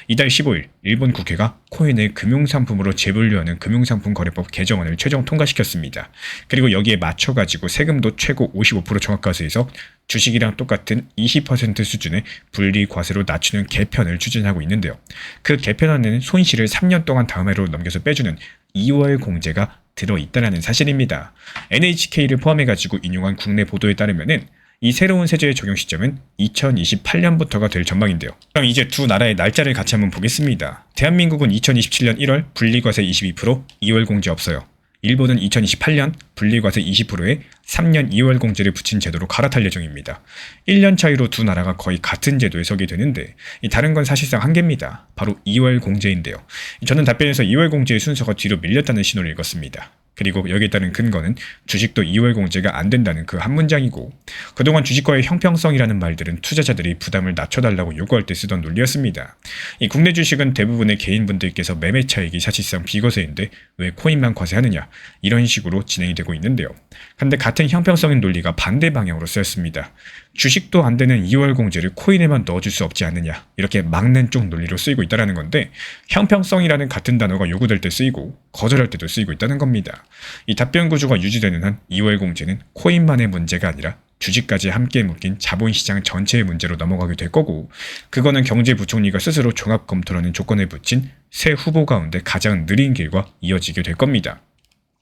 이달 15일 일본 국회가 코인을 금융상품으로 재분류하는 금융상품거래법 개정안을 최종 통과시켰습니다. 그리고 여기에 맞춰가지고 세금도 최고 55% 종합과세에서 주식이랑 똑같은 20% 수준의 분리과세로 낮추는 개편을 추진하고 있는데요. 그 개편안에는 손실을 3년 동안 다음 해로 넘겨서 빼주는 2월 공제가 들어있다는 사실입니다. NHK를 포함해가지고 인용한 국내 보도에 따르면은 이 새로운 세제의 적용 시점은 2028년부터가 될 전망인데요. 그럼 이제 두 나라의 날짜를 같이 한번 보겠습니다. 대한민국은 2027년 1월 분리과세 22%, 2월 공제 없어요. 일본은 2028년 분리과세 20%에 3년 2월 공제를 붙인 제도로 갈아탈 예정입니다. 1년 차이로 두 나라가 거의 같은 제도에 서게 되는데 다른 건 사실상 한계입니다. 바로 2월 공제인데요. 저는 답변에서 2월 공제의 순서가 뒤로 밀렸다는 신호를 읽었습니다. 그리고 여기에 따른 근거는 주식도 2월 공제가 안 된다는 그 한 문장이고 그동안 주식과의 형평성이라는 말들은 투자자들이 부담을 낮춰달라고 요구할 때 쓰던 논리였습니다. 이 국내 주식은 대부분의 개인분들께서 매매 차익이 사실상 비과세인데 왜 코인만 과세하느냐 이런 식으로 진행이 되고 있는데요. 근데 같은 형평성인 논리가 반대 방향으로 쓰였습니다. 주식도 안 되는 2월 공제를 코인에만 넣어줄 수 없지 않느냐 이렇게 막는 쪽 논리로 쓰이고 있다는 건데 형평성이라는 같은 단어가 요구될 때 쓰이고 거절할 때도 쓰이고 있다는 겁니다. 이 답변 구조가 유지되는 한 2월 공제는 코인만의 문제가 아니라 주식까지 함께 묶인 자본시장 전체의 문제로 넘어가게 될 거고 그거는 경제부총리가 스스로 종합 검토라는 조건을 붙인 새 후보 가운데 가장 느린 길과 이어지게 될 겁니다.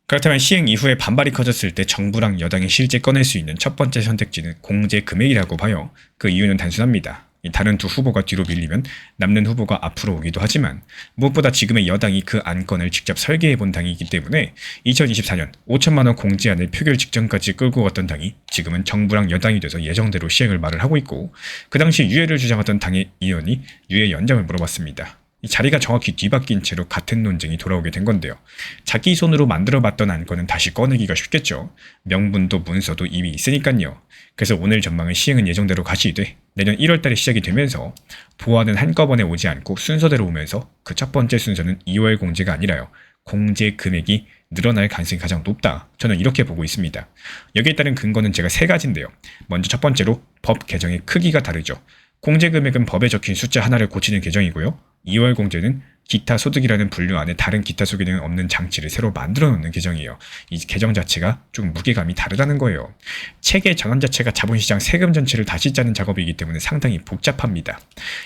그렇다면 시행 이후에 반발이 커졌을 때 정부랑 여당이 실제 꺼낼 수 있는 첫 번째 선택지는 공제 금액이라고 봐요. 그 이유는 단순합니다. 이 다른 두 후보가 뒤로 밀리면 남는 후보가 앞으로 오기도 하지만 무엇보다 지금의 여당이 그 안건을 직접 설계해 본 당이기 때문에 2024년 5천만 원 공제안을 표결 직전까지 끌고 갔던 당이 지금은 정부랑 여당이 돼서 예정대로 시행을 말을 하고 있고, 그 당시 유예를 주장하던 당의 의원이 유예 연장을 물어봤습니다. 이 자리가 정확히 뒤바뀐 채로 같은 논쟁이 돌아오게 된 건데요. 자기 손으로 만들어봤던 안건은 다시 꺼내기가 쉽겠죠. 명분도 문서도 이미 있으니까요. 그래서 오늘 전망은 시행은 예정대로 가시되 내년 1월달에 시작이 되면서 보완은 한꺼번에 오지 않고 순서대로 오면서 그 첫 번째 순서는 2월 공제가 아니라요, 공제 금액이 늘어날 가능성이 가장 높다. 저는 이렇게 보고 있습니다. 여기에 따른 근거는 제가 세 가지인데요. 먼저 첫 번째로 법 개정의 크기가 다르죠. 공제 금액은 법에 적힌 숫자 하나를 고치는 개정이고요. 2월 공제는 기타 소득이라는 분류 안에 다른 기타 소득은 없는 장치를 새로 만들어 놓는 개정이에요. 이 개정 자체가 좀 무게감이 다르다는 거예요. 체계 전환 자체가 자본시장 세금 전체를 다시 짜는 작업이기 때문에 상당히 복잡합니다.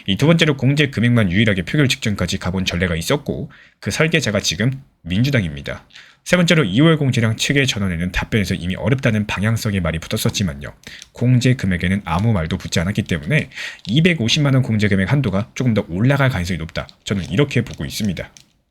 이 두 번째로 공제 금액만 유일하게 표결 직전까지 가본 전례가 있었고 그 설계자가 지금 민주당입니다. 세 번째로 2월 공제량 체계 전환에는 답변에서 이미 어렵다는 방향성의 말이 붙었었지만요. 공제 금액에는 아무 말도 붙지 않았기 때문에 250만 원 공제 금액 한도가 조금 더 올라갈 가능성이 높다. 저는 이렇게 보고 있습니다.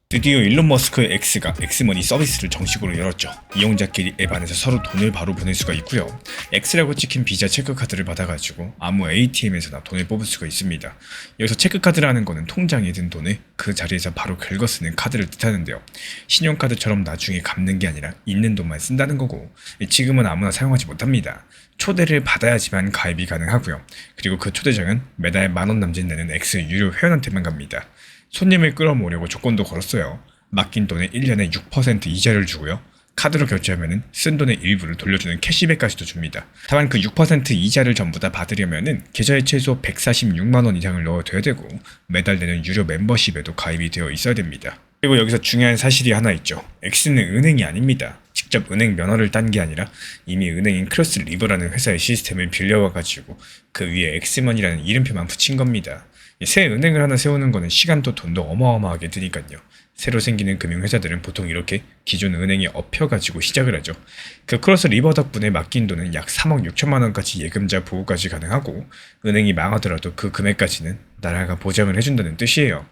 드디어 일론 머스크의 X가 엑스머니 서비스를 정식으로 열었죠. 이용자끼리 앱 안에서 서로 돈을 바로 보낼 수가 있고요. X라고 찍힌 비자 체크카드를 받아가지고 아무 ATM에서나 돈을 뽑을 수가 있습니다. 여기서 체크카드라는 거는 통장에 든 돈을 그 자리에서 바로 긁어 쓰는 카드를 뜻하는데요. 신용카드처럼 나중에 갚는 게 아니라 있는 돈만 쓴다는 거고, 지금은 아무나 사용하지 못합니다. 초대를 받아야지만 가입이 가능하고요. 그리고 그 초대장은 매달 10,000원 남짓 내는 X 유료 회원한테만 갑니다. 손님을 끌어모으려고 조건도 걸었어요. 맡긴 돈에 1년에 6% 이자를 주고요. 카드로 결제하면 쓴 돈의 일부를 돌려주는 캐시백까지도 줍니다. 다만 그 6% 이자를 전부 다 받으려면 계좌에 최소 146만 원 이상을 넣어둬야 되고 매달 내는 유료 멤버십에도 가입이 되어 있어야 됩니다. 그리고 여기서 중요한 사실이 하나 있죠. X는 은행이 아닙니다. 직접 은행 면허를 딴 게 아니라 이미 은행인 크로스리버라는 회사의 시스템을 빌려와가지고 그 위에 엑스머니라는 이름표만 붙인 겁니다. 새 은행을 하나 세우는 거는 시간도 돈도 어마어마하게 드니까요. 새로 생기는 금융회사들은 보통 이렇게 기존 은행에 엎혀가지고 시작을 하죠. 그 크로스리버 덕분에 맡긴 돈은 약 3억 6천만 원까지 예금자 보호까지 가능하고, 은행이 망하더라도 그 금액까지는 나라가 보장을 해준다는 뜻이에요.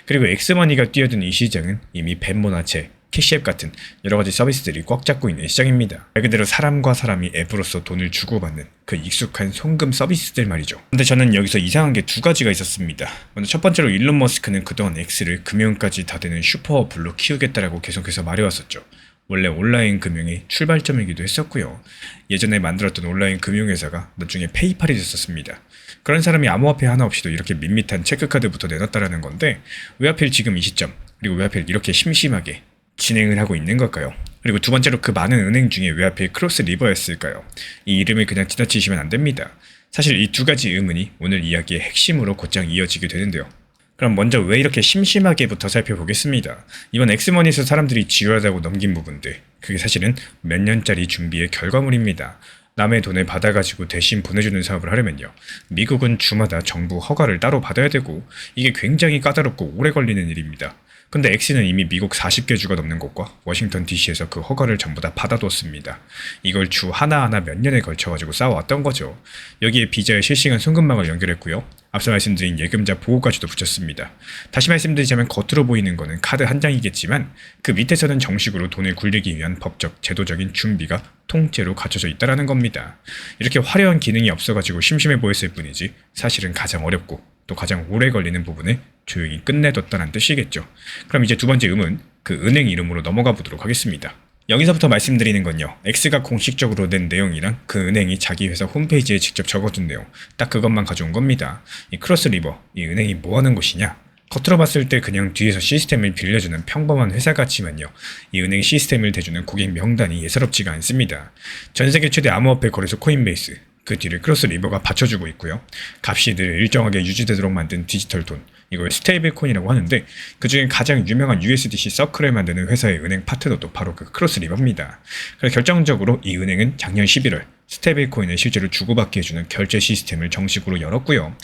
그리고 엑스머니가 뛰어든 이 시장은 이미 벤모나체, 캐시앱 같은 여러가지 서비스들이 꽉 잡고 있는 시장입니다. 말 그대로 사람과 사람이 앱으로서 돈을 주고받는 그 익숙한 송금 서비스들 말이죠. 근데 저는 여기서 이상한 게 두 가지가 있었습니다. 먼저 첫 번째로 일론 머스크는 그동안 X를 금융까지 다 되는 슈퍼어플로 키우겠다라고 계속해서 말해왔었죠. 원래 온라인 금융의 출발점이기도 했었고요. 예전에 만들었던 온라인 금융회사가 나중에 페이팔이 됐었습니다. 그런 사람이 암호화폐 하나 없이도 이렇게 밋밋한 체크카드부터 내놨다라는 건데 왜 하필 지금 이 시점, 그리고 왜 하필 이렇게 심심하게 진행을 하고 있는 걸까요? 그리고 두 번째로 그 많은 은행 중에 왜 하필 크로스리버였을까요? 이 이름을 그냥 지나치시면 안 됩니다. 사실 이 두 가지 의문이 오늘 이야기의 핵심으로 곧장 이어지게 되는데요. 그럼 먼저 왜 이렇게 심심하게부터 살펴보겠습니다. 이번 엑스머니에서 사람들이 지루하다고 넘긴 부분들, 그게 사실은 몇 년짜리 준비의 결과물입니다. 남의 돈을 받아가지고 대신 보내주는 사업을 하려면요, 미국은 주마다 정부 허가를 따로 받아야 되고 이게 굉장히 까다롭고 오래 걸리는 일입니다. 근데 X는 이미 미국 40개 주가 넘는 곳과 워싱턴 DC에서 그 허가를 전부 다 받아뒀습니다. 이걸 주 하나하나 몇 년에 걸쳐가지고 쌓아왔던 거죠. 여기에 비자의 실시간 송금망을 연결했고요. 앞서 말씀드린 예금자 보호까지도 붙였습니다. 다시 말씀드리자면 겉으로 보이는 거는 카드 한 장이겠지만 그 밑에서는 정식으로 돈을 굴리기 위한 법적, 제도적인 준비가 통째로 갖춰져 있다는 겁니다. 이렇게 화려한 기능이 없어가지고 심심해 보였을 뿐이지 사실은 가장 어렵고 또 가장 오래 걸리는 부분을 조용히 끝내뒀다는 뜻이겠죠. 그럼 이제 두 번째 의문, 그 은행 이름으로 넘어가 보도록 하겠습니다. 여기서부터 말씀드리는 건요, X가 공식적으로 낸 내용이랑 그 은행이 자기 회사 홈페이지에 직접 적어둔 내용, 딱 그것만 가져온 겁니다. 이 크로스리버, 이 은행이 뭐 하는 곳이냐? 겉으로 봤을 때 그냥 뒤에서 시스템을 빌려주는 평범한 회사 같지만요, 이 은행 시스템을 대주는 고객 명단이 예사롭지가 않습니다. 전세계 최대 암호화폐 거래소 코인베이스, 그 뒤를 크로스리버가 받쳐주고 있고요. 값이 늘 일정하게 유지되도록 만든 디지털 돈, 이걸 스테이블 코인이라고 하는데 그중에 가장 유명한 USDC 서클을 만드는 회사의 은행 파트너도 바로 그 크로스리버입니다. 그래서 결정적으로 이 은행은 작년 11월 스테이블 코인을 실제로 주고받게 해주는 결제 시스템을 정식으로 열었고요.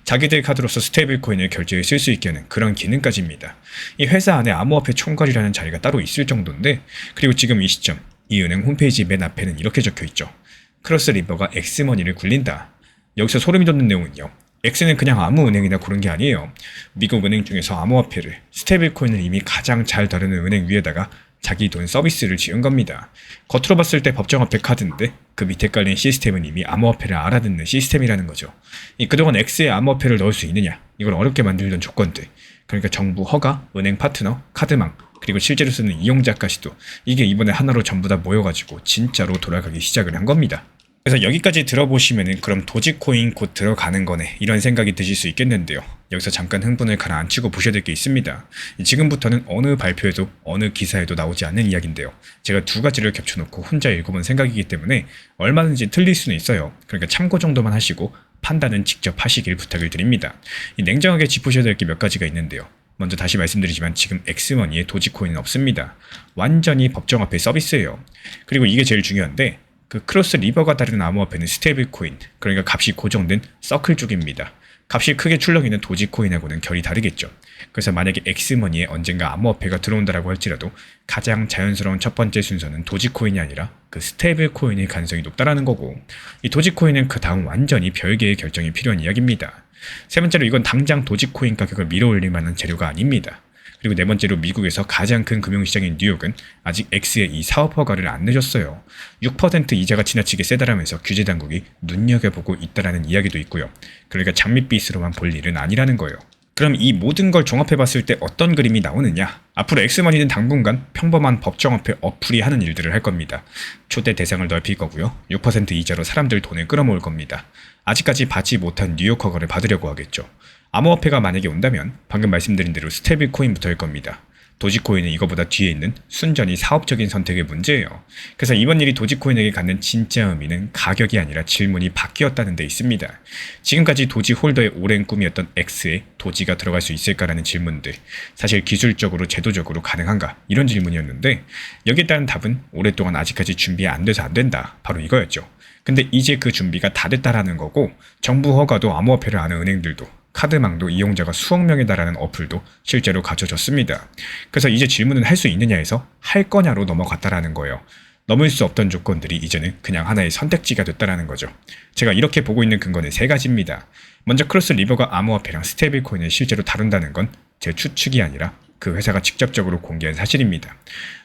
자기들 카드로서 스테이블 코인을 결제에 쓸 수 있게 하는 그런 기능까지입니다. 이 회사 안에 암호화폐 총괄이라는 자리가 따로 있을 정도인데, 그리고 지금 이 시점 이 은행 홈페이지 맨 앞에는 이렇게 적혀있죠. 크로스리버가 엑스머니를 굴린다. 여기서 소름이 돋는 내용은요, X는 그냥 아무 은행이나 고른 게 아니에요. 미국 은행 중에서 암호화폐를, 스테이블코인을 이미 가장 잘 다루는 은행 위에다가 자기 돈 서비스를 지은 겁니다. 겉으로 봤을 때 법정화폐 카드인데 그 밑에 깔린 시스템은 이미 암호화폐를 알아듣는 시스템이라는 거죠. 그동안 X에 암호화폐를 넣을 수 있느냐, 이걸 어렵게 만들던 조건들, 그러니까 정부 허가, 은행 파트너, 카드망, 그리고 실제로 쓰는 이용자까지도 이게 이번에 하나로 전부 다 모여가지고 진짜로 돌아가기 시작을 한 겁니다. 그래서 여기까지 들어보시면은 그럼 도지코인 곧 들어가는 거네, 이런 생각이 드실 수 있겠는데요. 여기서 잠깐 흥분을 가라앉히고 보셔야 될 게 있습니다. 지금부터는 어느 발표에도 어느 기사에도 나오지 않는 이야기인데요. 제가 두 가지를 겹쳐놓고 혼자 읽어본 생각이기 때문에 얼마든지 틀릴 수는 있어요. 그러니까 참고 정도만 하시고 판단은 직접 하시길 부탁을 드립니다. 냉정하게 짚으셔야 될 게 몇 가지가 있는데요. 먼저 다시 말씀드리지만 지금 엑스머니에 도지코인은 없습니다. 완전히 법정화폐 서비스예요. 그리고 이게 제일 중요한데 그 크로스 리버가 다른 암호화폐는 스테이블코인, 그러니까 값이 고정된 서클 쪽입니다. 값이 크게 출렁이는 도지코인하고는 결이 다르겠죠. 그래서 만약에 엑스머니에 언젠가 암호화폐가 들어온다라고 할지라도 가장 자연스러운 첫 번째 순서는 도지코인이 아니라 그 스테이블코인의 가능성이 높다라는 거고, 이 도지코인은 그 다음 완전히 별개의 결정이 필요한 이야기입니다. 세 번째로 이건 당장 도지코인 가격을 밀어올릴 만한 재료가 아닙니다. 그리고 네 번째로 미국에서 가장 큰 금융시장인 뉴욕은 아직 X의 이 사업 허가를 안 내줬어요. 6% 이자가 지나치게 세다라면서 규제당국이 눈여겨보고 있다라는 이야기도 있고요. 그러니까 장밋빛으로만 볼 일은 아니라는 거예요. 그럼 이 모든 걸 종합해봤을 때 어떤 그림이 나오느냐? 앞으로 엑스머니는 당분간 평범한 법정화폐 어플이 하는 일들을 할 겁니다. 초대 대상을 넓힐 거고요. 6% 이자로 사람들 돈을 끌어모을 겁니다. 아직까지 받지 못한 뉴욕 허가를 받으려고 하겠죠. 암호화폐가 만약에 온다면 방금 말씀드린 대로 스테이블코인부터일 겁니다. 도지코인은 이거보다 뒤에 있는 순전히 사업적인 선택의 문제예요. 그래서 이번 일이 도지코인에게 갖는 진짜 의미는 가격이 아니라 질문이 바뀌었다는 데 있습니다. 지금까지 도지 홀더의 오랜 꿈이었던 X에 도지가 들어갈 수 있을까라는 질문들, 사실 기술적으로 제도적으로 가능한가, 이런 질문이었는데 여기에 따른 답은 오랫동안 아직까지 준비 안 돼서 안 된다, 바로 이거였죠. 근데 이제 그 준비가 다 됐다라는 거고, 정부 허가도 암호화폐를 아는 은행들도 카드망도 이용자가 수억 명에 달하는 어플도 실제로 갖춰졌습니다. 그래서 이제 질문은 할 수 있느냐에서 할 거냐로 넘어갔다라는 거예요. 넘을 수 없던 조건들이 이제는 그냥 하나의 선택지가 됐다라는 거죠. 제가 이렇게 보고 있는 근거는 세 가지입니다. 먼저 크로스 리버가 암호화폐랑 스테이블코인을 실제로 다룬다는 건 제 추측이 아니라 그 회사가 직접적으로 공개한 사실입니다.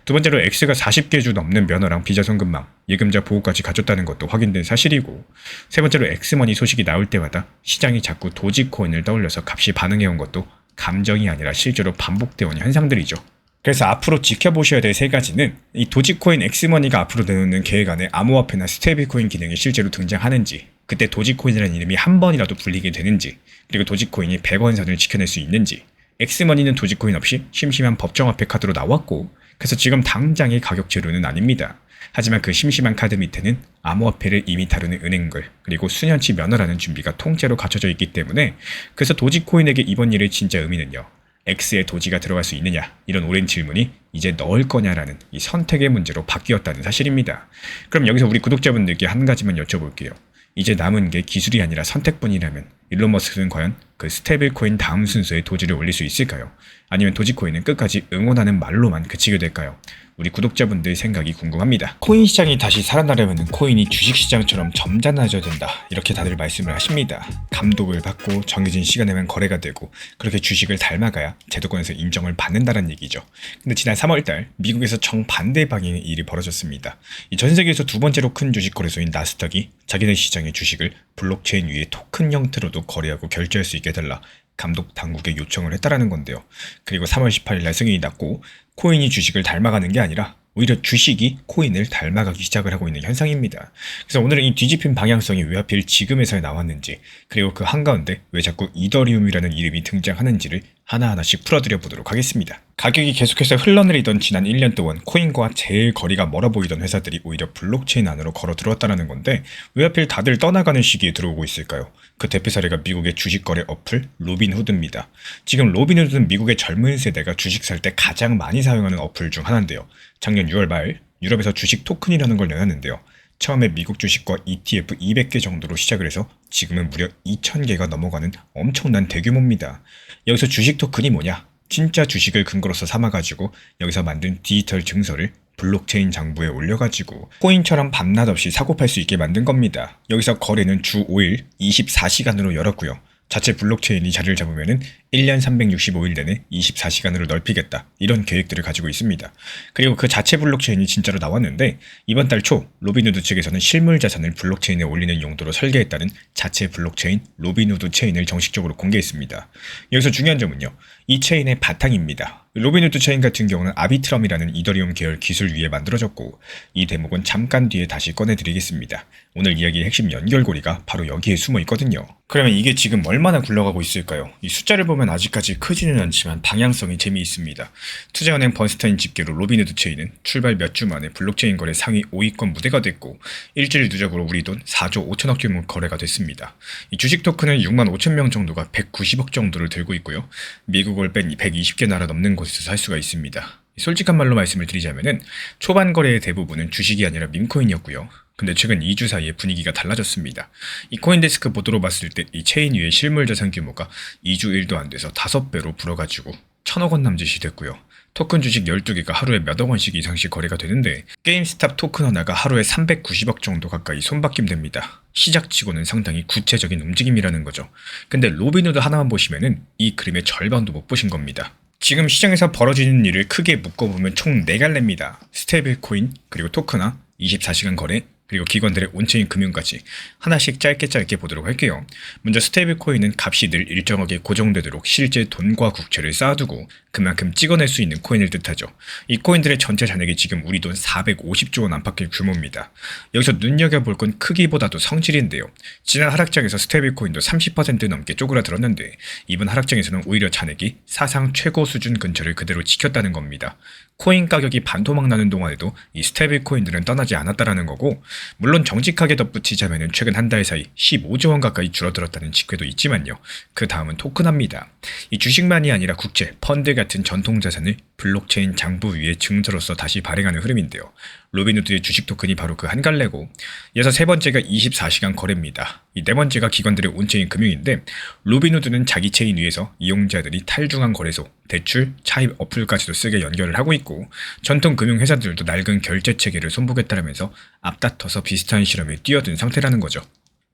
두 번째로 X가 40개 주 넘는 면허랑 비자 송금망, 예금자 보호까지 갖췄다는 것도 확인된 사실이고, 세 번째로 엑스머니 소식이 나올 때마다 시장이 자꾸 도지코인을 떠올려서 값이 반응해온 것도 감정이 아니라 실제로 반복되어 온 현상들이죠. 그래서 앞으로 지켜보셔야 될 세 가지는 이 도지코인 엑스머니가 앞으로 내놓는 계획 안에 암호화폐나 스테이블코인 기능이 실제로 등장하는지, 그때 도지코인이라는 이름이 한 번이라도 불리게 되는지, 그리고 도지코인이 100원 선을 지켜낼 수 있는지. 엑스머니는 도지코인 없이 심심한 법정화폐 카드로 나왔고, 그래서 지금 당장의 가격 재료는 아닙니다. 하지만 그 심심한 카드 밑에는 암호화폐를 이미 다루는 은행들, 그리고 수년치 면허라는 준비가 통째로 갖춰져 있기 때문에, 그래서 도지코인에게 이번 일의 진짜 의미는요, X에 도지가 들어갈 수 있느냐, 이런 오랜 질문이 이제 넣을 거냐라는 이 선택의 문제로 바뀌었다는 사실입니다. 그럼 여기서 우리 구독자분들께 한 가지만 여쭤볼게요. 이제 남은 게 기술이 아니라 선택뿐이라면 일론 머스크는 과연 그 스테이블코인 다음 순서에 도지를 올릴 수 있을까요? 아니면 도지코인은 끝까지 응원하는 말로만 그치게 될까요? 우리 구독자분들 생각이 궁금합니다. 코인 시장이 다시 살아나려면 코인이 주식시장처럼 점잖아져야 된다, 이렇게 다들 말씀을 하십니다. 감독을 받고 정해진 시간에만 거래가 되고 그렇게 주식을 닮아가야 제도권에서 인정을 받는다는 얘기죠. 근데 지난 3월달 미국에서 정반대 방향의 일이 벌어졌습니다. 전 세계에서 두 번째로 큰 주식 거래소인 나스닥이 자기네 시장의 주식을 블록체인 위에 토큰 형태로도 거래하고 결제할 수 있게 해달라 감독 당국에 요청을 했다라는 건데요. 그리고 3월 18일 날 승인이 났고, 코인이 주식을 닮아가는 게 아니라 오히려 주식이 코인을 닮아가기 시작을 하고 있는 현상입니다. 그래서 오늘은 이 뒤집힌 방향성이 왜 하필 지금에서 나왔는지, 그리고 그 한가운데 왜 자꾸 이더리움이라는 이름이 등장하는지를 하나하나씩 풀어드려 보도록 하겠습니다. 가격이 계속해서 흘러내리던 지난 1년 동안 코인과 제일 거리가 멀어 보이던 회사들이 오히려 블록체인 안으로 걸어 들어왔다는 건데, 왜 하필 다들 떠나가는 시기에 들어오고 있을까요? 그 대표 사례가 미국의 주식거래 어플 로빈후드입니다. 지금 로빈후드는 미국의 젊은 세대가 주식 살 때 가장 많이 사용하는 어플 중 하나인데요. 작년 6월 말 유럽에서 주식 토큰이라는 걸 내놨는데요. 처음에 미국 주식과 ETF 200개 정도로 시작을 해서 지금은 무려 2000개가 넘어가는 엄청난 대규모입니다. 여기서 주식 토큰이 뭐냐? 진짜 주식을 근거로서 삼아가지고 여기서 만든 디지털 증서를 블록체인 장부에 올려가지고 코인처럼 밤낮 없이 사고 팔 수 있게 만든 겁니다. 여기서 거래는 주 5일 24시간으로 열었고요. 자체 블록체인이 자리를 잡으면은 1년 365일 내내 24시간으로 넓히겠다. 이런 계획들을 가지고 있습니다. 그리고 그 자체 블록체인이 진짜로 나왔는데 이번 달 초 로빈후드 측에서는 실물 자산을 블록체인에 올리는 용도로 설계했다는 자체 블록체인 로빈후드 체인을 정식적으로 공개했습니다. 여기서 중요한 점은요. 이 체인의 바탕입니다. 로빈후드 체인 같은 경우는 아비트럼이라는 이더리움 계열 기술 위에 만들어졌고 이 대목은 잠깐 뒤에 다시 꺼내드리겠습니다. 오늘 이야기의 핵심 연결고리가 바로 여기에 숨어 있거든요. 그러면 이게 지금 얼마나 굴러가고 있을까요? 이 숫자를 보면 아직까지 크지는 않지만 방향성이 재미있습니다. 투자은행 번스타인 집계로 로빈후드 체인은 출발 몇 주 만에 블록체인 거래 상위 5위권 무대가 됐고 일주일 누적으로 우리 돈 4조 5천억 규모 거래가 됐습니다. 이 주식 토큰은 6만 5천 명 정도가 190억 정도를 들고 있고요. 미국을 뺀 120개 나라 넘는 곳에서 살 수가 있습니다. 솔직한 말로 말씀을 드리자면은 초반 거래의 대부분은 주식이 아니라 밈코인이었고요. 근데 최근 2주 사이에 분위기가 달라졌습니다. 이 코인데스크 보도로 봤을 때 이 체인 위의 실물 자산 규모가 2주 1도 안 돼서 5배로 불어가지고 1,000억 원 남짓이 됐고요. 토큰 주식 12개가 하루에 몇억 원씩 이상씩 거래가 되는데 게임스탑 토큰 하나가 하루에 390억 정도 가까이 손바뀜됩니다. 시작치고는 상당히 구체적인 움직임이라는 거죠. 근데 로빈후드 하나만 보시면은 이 그림의 절반도 못 보신 겁니다. 지금 시장에서 벌어지는 일을 크게 묶어보면 총 4갈래입니다. 스테이블 코인, 그리고 토큰화, 24시간 거래, 그리고 기관들의 온체인 금융까지 하나씩 짧게 보도록 할게요. 먼저 스테이블 코인은 값이 늘 일정하게 고정되도록 실제 돈과 국채를 쌓아두고 그만큼 찍어낼 수 있는 코인을 뜻하죠. 이 코인들의 전체 잔액이 지금 우리 돈 450조 원 안팎의 규모입니다. 여기서 눈여겨볼 건 크기보다도 성질인데요. 지난 하락장에서 스테이블 코인도 30% 넘게 쪼그라들었는데 이번 하락장에서는 오히려 잔액이 사상 최고 수준 근처를 그대로 지켰다는 겁니다. 코인 가격이 반토막 나는 동안에도 이 스테이블 코인들은 떠나지 않았다라는 거고, 물론 정직하게 덧붙이자면 최근 한 달 사이 15조 원 가까이 줄어들었다는 직회도 있지만요. 그 다음은 토큰화입니다. 이 주식만이 아니라 국채, 펀드 같은 전통 자산을 블록체인 장부 위에 증서로서 다시 발행하는 흐름인데요. 로빈후드의 주식 토큰이 바로 그 한 갈래고, 이어서 세 번째가 24시간 거래입니다. 이 네 번째가 기관들의 온체인 금융인데, 로빈후드는 자기 체인 위에서 이용자들이 탈중앙 거래소, 대출, 차입 어플까지도 쓰게 연결을 하고 있고, 전통 금융회사들도 낡은 결제 체계를 손보겠다라면서 앞다퉈서 비슷한 실험에 뛰어든 상태라는 거죠.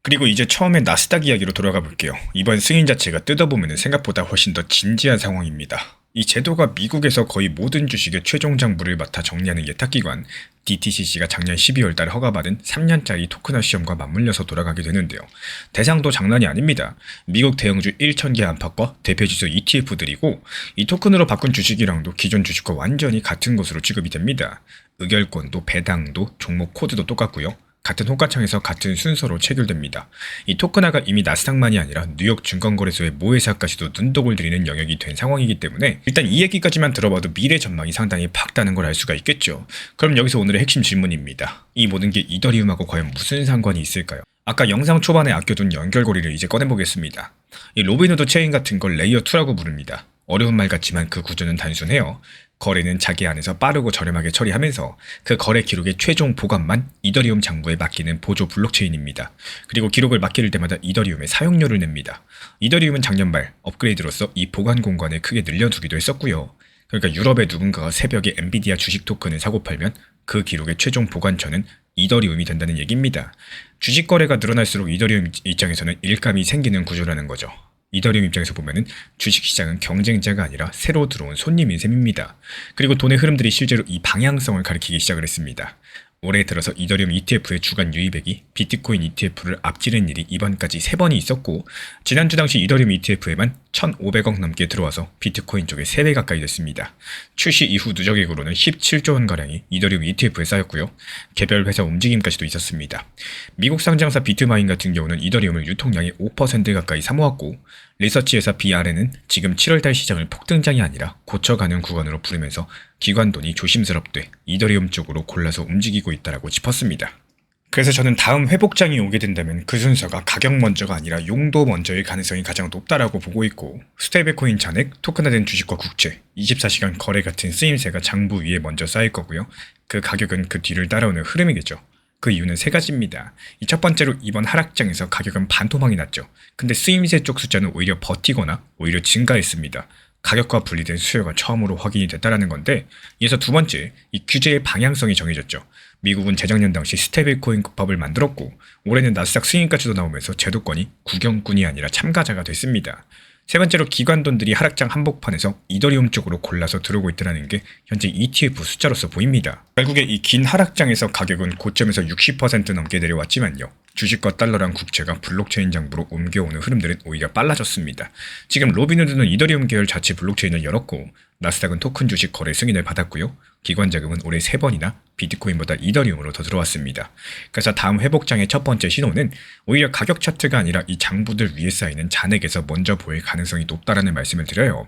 그리고 이제 처음에 나스닥 이야기로 돌아가 볼게요. 이번 승인 자체가 뜯어보면 생각보다 훨씬 더 진지한 상황입니다. 이 제도가 미국에서 거의 모든 주식의 최종 장부를 맡아 정리하는 예탁기관 DTCC가 작년 12월 달 허가받은 3년짜리 토큰화 시험과 맞물려서 돌아가게 되는데요. 대상도 장난이 아닙니다. 미국 대형주 1,000개 안팎과 대표지수 ETF들이고 이 토큰으로 바꾼 주식이랑도 기존 주식과 완전히 같은 것으로 취급이 됩니다. 의결권도 배당도 종목 코드도 똑같고요. 같은 호가창에서 같은 순서로 체결됩니다. 이 토큰화가 이미 나스닥만이 아니라 뉴욕 증권거래소의 모회사까지도 눈독을 들이는 영역이 된 상황이기 때문에 일단 이 얘기까지만 들어봐도 미래 전망이 상당히 밝다는 걸 알 수가 있겠죠. 그럼 여기서 오늘의 핵심 질문입니다. 이 모든 게 이더리움하고 과연 무슨 상관이 있을까요? 아까 영상 초반에 아껴둔 연결고리를 이제 꺼내보겠습니다. 이 로빈후드 체인 같은 걸 레이어 2라고 부릅니다. 어려운 말 같지만 그 구조는 단순해요. 거래는 자기 안에서 빠르고 저렴하게 처리하면서 그 거래 기록의 최종 보관만 이더리움 장부에 맡기는 보조 블록체인입니다. 그리고 기록을 맡길 때마다 이더리움의 사용료를 냅니다. 이더리움은 작년 말 업그레이드로서 이 보관 공간을 크게 늘려두기도 했었고요. 그러니까 유럽의 누군가가 새벽에 엔비디아 주식 토큰을 사고 팔면 그 기록의 최종 보관처는 이더리움이 된다는 얘기입니다. 주식 거래가 늘어날수록 이더리움 입장에서는 일감이 생기는 구조라는 거죠. 이더리움 입장에서 보면은 주식시장은 경쟁자가 아니라 새로 들어온 손님인 셈입니다. 그리고 돈의 흐름들이 실제로 이 방향성을 가리키기 시작을 했습니다. 올해 들어서 이더리움 ETF의 주간 유입액이 비트코인 ETF를 앞지른 일이 이번까지 3번이 있었고, 지난주 당시 이더리움 ETF에만 1,500억 넘게 들어와서 비트코인 쪽에 3배 가까이 됐습니다. 출시 이후 누적액으로는 17조 원가량이 이더리움 ETF에 쌓였고요. 개별 회사 움직임까지도 있었습니다. 미국 상장사 비트마인 같은 경우는 이더리움을 유통량의 5% 가까이 사모았고, 리서치 회사 BRN은 지금 7월달 시장을 폭등장이 아니라 고쳐가는 구간으로 부르면서 기관 돈이 조심스럽게 이더리움 쪽으로 골라서 움직이고 있다라고 짚었습니다. 그래서 저는 다음 회복장이 오게 된다면 그 순서가 가격 먼저가 아니라 용도 먼저일 가능성이 가장 높다라고 보고 있고, 스테이블코인 잔액, 토큰화된 주식과 국채, 24시간 거래 같은 쓰임새가 장부 위에 먼저 쌓일 거고요. 그 가격은 그 뒤를 따라오는 흐름이겠죠. 그 이유는 3가지입니다. 이 첫 번째로 이번 하락장에서 가격은 반토막이 났죠. 근데 쓰임새 쪽 숫자는 오히려 버티거나 오히려 증가했습니다. 가격과 분리된 수요가 처음으로 확인이 됐다는 건데, 이어서 두 번째, 이 규제의 방향성이 정해졌죠. 미국은 재작년 당시 스테이블코인법을 만들었고 올해는 나스닥 승인까지도 나오면서 제도권이 구경꾼이 아니라 참가자가 됐습니다. 세 번째로 기관돈들이 하락장 한복판에서 이더리움 쪽으로 골라서 들어오고 있다는 게 현재 ETF 숫자로서 보입니다. 결국에 이 긴 하락장에서 가격은 고점에서 60% 넘게 내려왔지만요. 주식과 달러랑 국채가 블록체인 장부로 옮겨오는 흐름들은 오히려 빨라졌습니다. 지금 로빈후드는 이더리움 계열 자체 블록체인을 열었고 나스닥은 토큰 주식 거래 승인을 받았고요. 기관 자금은 올해 3번이나 비트코인보다 이더리움으로 더 들어왔습니다. 그래서 다음 회복장의 첫 번째 신호는 오히려 가격 차트가 아니라 이 장부들 위에 쌓이는 잔액에서 먼저 보일 가능성이 높다라는 말씀을 드려요.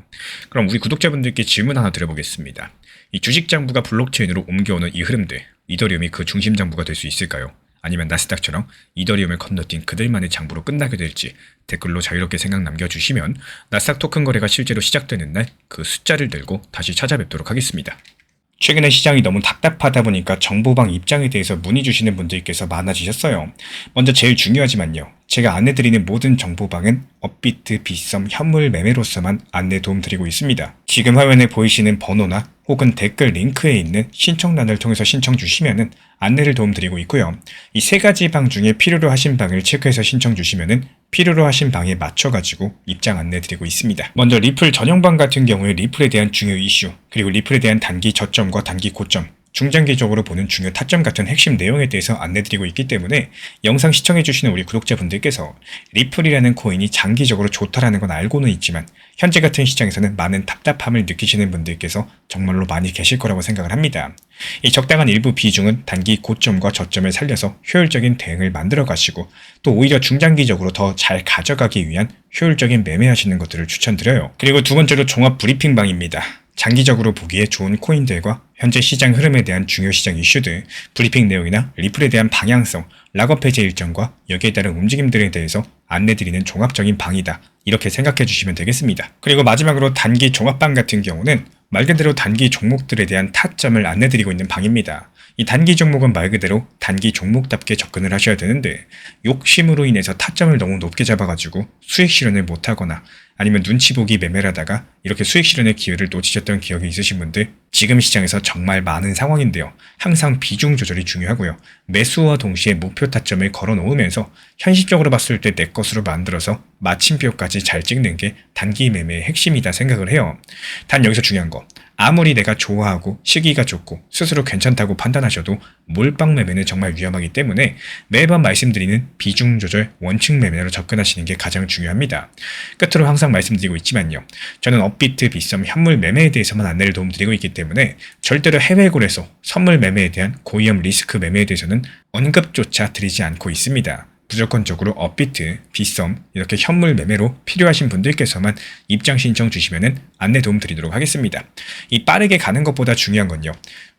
그럼 우리 구독자분들께 질문 하나 드려보겠습니다. 이 주식 장부가 블록체인으로 옮겨오는 이 흐름들, 이더리움이 그 중심 장부가 될 수 있을까요? 아니면 나스닥처럼 이더리움을 건너뛴 그들만의 장부로 끝나게 될지 댓글로 자유롭게 생각 남겨주시면 나스닥 토큰 거래가 실제로 시작되는 날 그 숫자를 들고 다시 찾아뵙도록 하겠습니다. 최근에 시장이 너무 답답하다 보니까 정보방 입장에 대해서 문의 주시는 분들께서 많아지셨어요. 먼저 제일 중요하지만요. 제가 안내드리는 모든 정보방은 업비트, 빗썸, 현물 매매로서만 안내 도움드리고 있습니다. 지금 화면에 보이시는 번호나 혹은 댓글 링크에 있는 신청란을 통해서 신청 주시면은 안내를 도움드리고 있고요. 이 세 가지 방 중에 필요로 하신 방을 체크해서 신청 주시면은 필요로 하신 방에 맞춰가지고 입장 안내드리고 있습니다. 먼저 리플 전용방 같은 경우에 리플에 대한 중요 이슈, 그리고 리플에 대한 단기 저점과 단기 고점, 중장기적으로 보는 중요 타점 같은 핵심 내용에 대해서 안내드리고 있기 때문에 영상 시청해주시는 우리 구독자분들께서 리플이라는 코인이 장기적으로 좋다라는 건 알고는 있지만 현재 같은 시장에서는 많은 답답함을 느끼시는 분들께서 정말로 많이 계실 거라고 생각을 합니다. 이 적당한 일부 비중은 단기 고점과 저점을 살려서 효율적인 대응을 만들어 가시고 또 오히려 중장기적으로 더 잘 가져가기 위한 효율적인 매매하시는 것들을 추천드려요. 그리고 두 번째로 종합 브리핑방입니다. 장기적으로 보기에 좋은 코인들과 현재 시장 흐름에 대한 중요 시장 이슈들, 브리핑 내용이나 리플에 대한 방향성, 락업 해제 일정과 여기에 따른 움직임들에 대해서 안내드리는 종합적인 방이다. 이렇게 생각해 주시면 되겠습니다. 그리고 마지막으로 단기 종합방 같은 경우는 말 그대로 단기 종목들에 대한 타점을 안내드리고 있는 방입니다. 이 단기 종목은 말 그대로 단기 종목답게 접근을 하셔야 되는데 욕심으로 인해서 타점을 너무 높게 잡아가지고 수익 실현을 못하거나 아니면 눈치 보기 매매를 하다가 이렇게 수익 실현의 기회를 놓치셨던 기억이 있으신 분들 지금 시장에서 정말 많은 상황인데요. 항상 비중 조절이 중요하고요. 매수와 동시에 목표 타점을 걸어 놓으면서 현실적으로 봤을 때 내 것으로 만들어서 마침표까지 잘 찍는 게 단기 매매의 핵심이다 생각을 해요. 단 여기서 중요한 거. 아무리 내가 좋아하고 시기가 좋고 스스로 괜찮다고 판단하셔도 몰빵 매매는 정말 위험하기 때문에 매번 말씀드리는 비중 조절 원칙 매매로 접근하시는 게 가장 중요합니다. 끝으로 항상 말씀드리고 있지만요. 저는 업비트, 빗썸, 현물 매매에 대해서만 안내를 도움드리고 있기 때문에 절대로 해외골에서 선물 매매에 대한 고위험 리스크 매매에 대해서는 언급조차 드리지 않고 있습니다. 무조건적으로 업비트, 빗썸 이렇게 현물 매매로 필요하신 분들께서만 입장 신청 주시면은 안내 도움 드리도록 하겠습니다. 이 빠르게 가는 것보다 중요한 건요.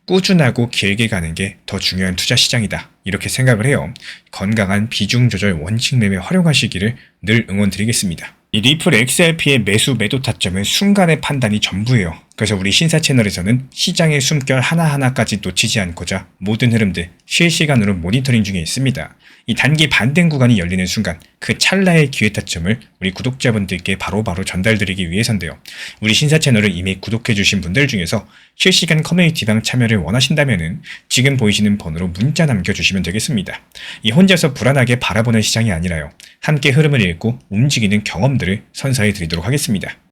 꾸준하고 길게 가는 게 더 중요한 투자 시장이다. 이렇게 생각을 해요. 건강한 비중 조절 원칙 매매 활용하시기를 늘 응원드리겠습니다. 이 리플 XRP의 매수 매도 타점은 순간의 판단이 전부예요. 그래서 우리 신사 채널에서는 시장의 숨결 하나하나까지 놓치지 않고자 모든 흐름들 실시간으로 모니터링 중에 있습니다. 이 단기 반등 구간이 열리는 순간 그 찰나의 기회 타점을 우리 구독자분들께 바로바로 전달드리기 위해서인데요. 우리 신사 채널을 이미 구독해주신 분들 중에서 실시간 커뮤니티방 참여를 원하신다면 지금 보이시는 번호로 문자 남겨주시면 되겠습니다. 이 혼자서 불안하게 바라보는 시장이 아니라요. 함께 흐름을 읽고 움직이는 경험들을 선사해 드리도록 하겠습니다.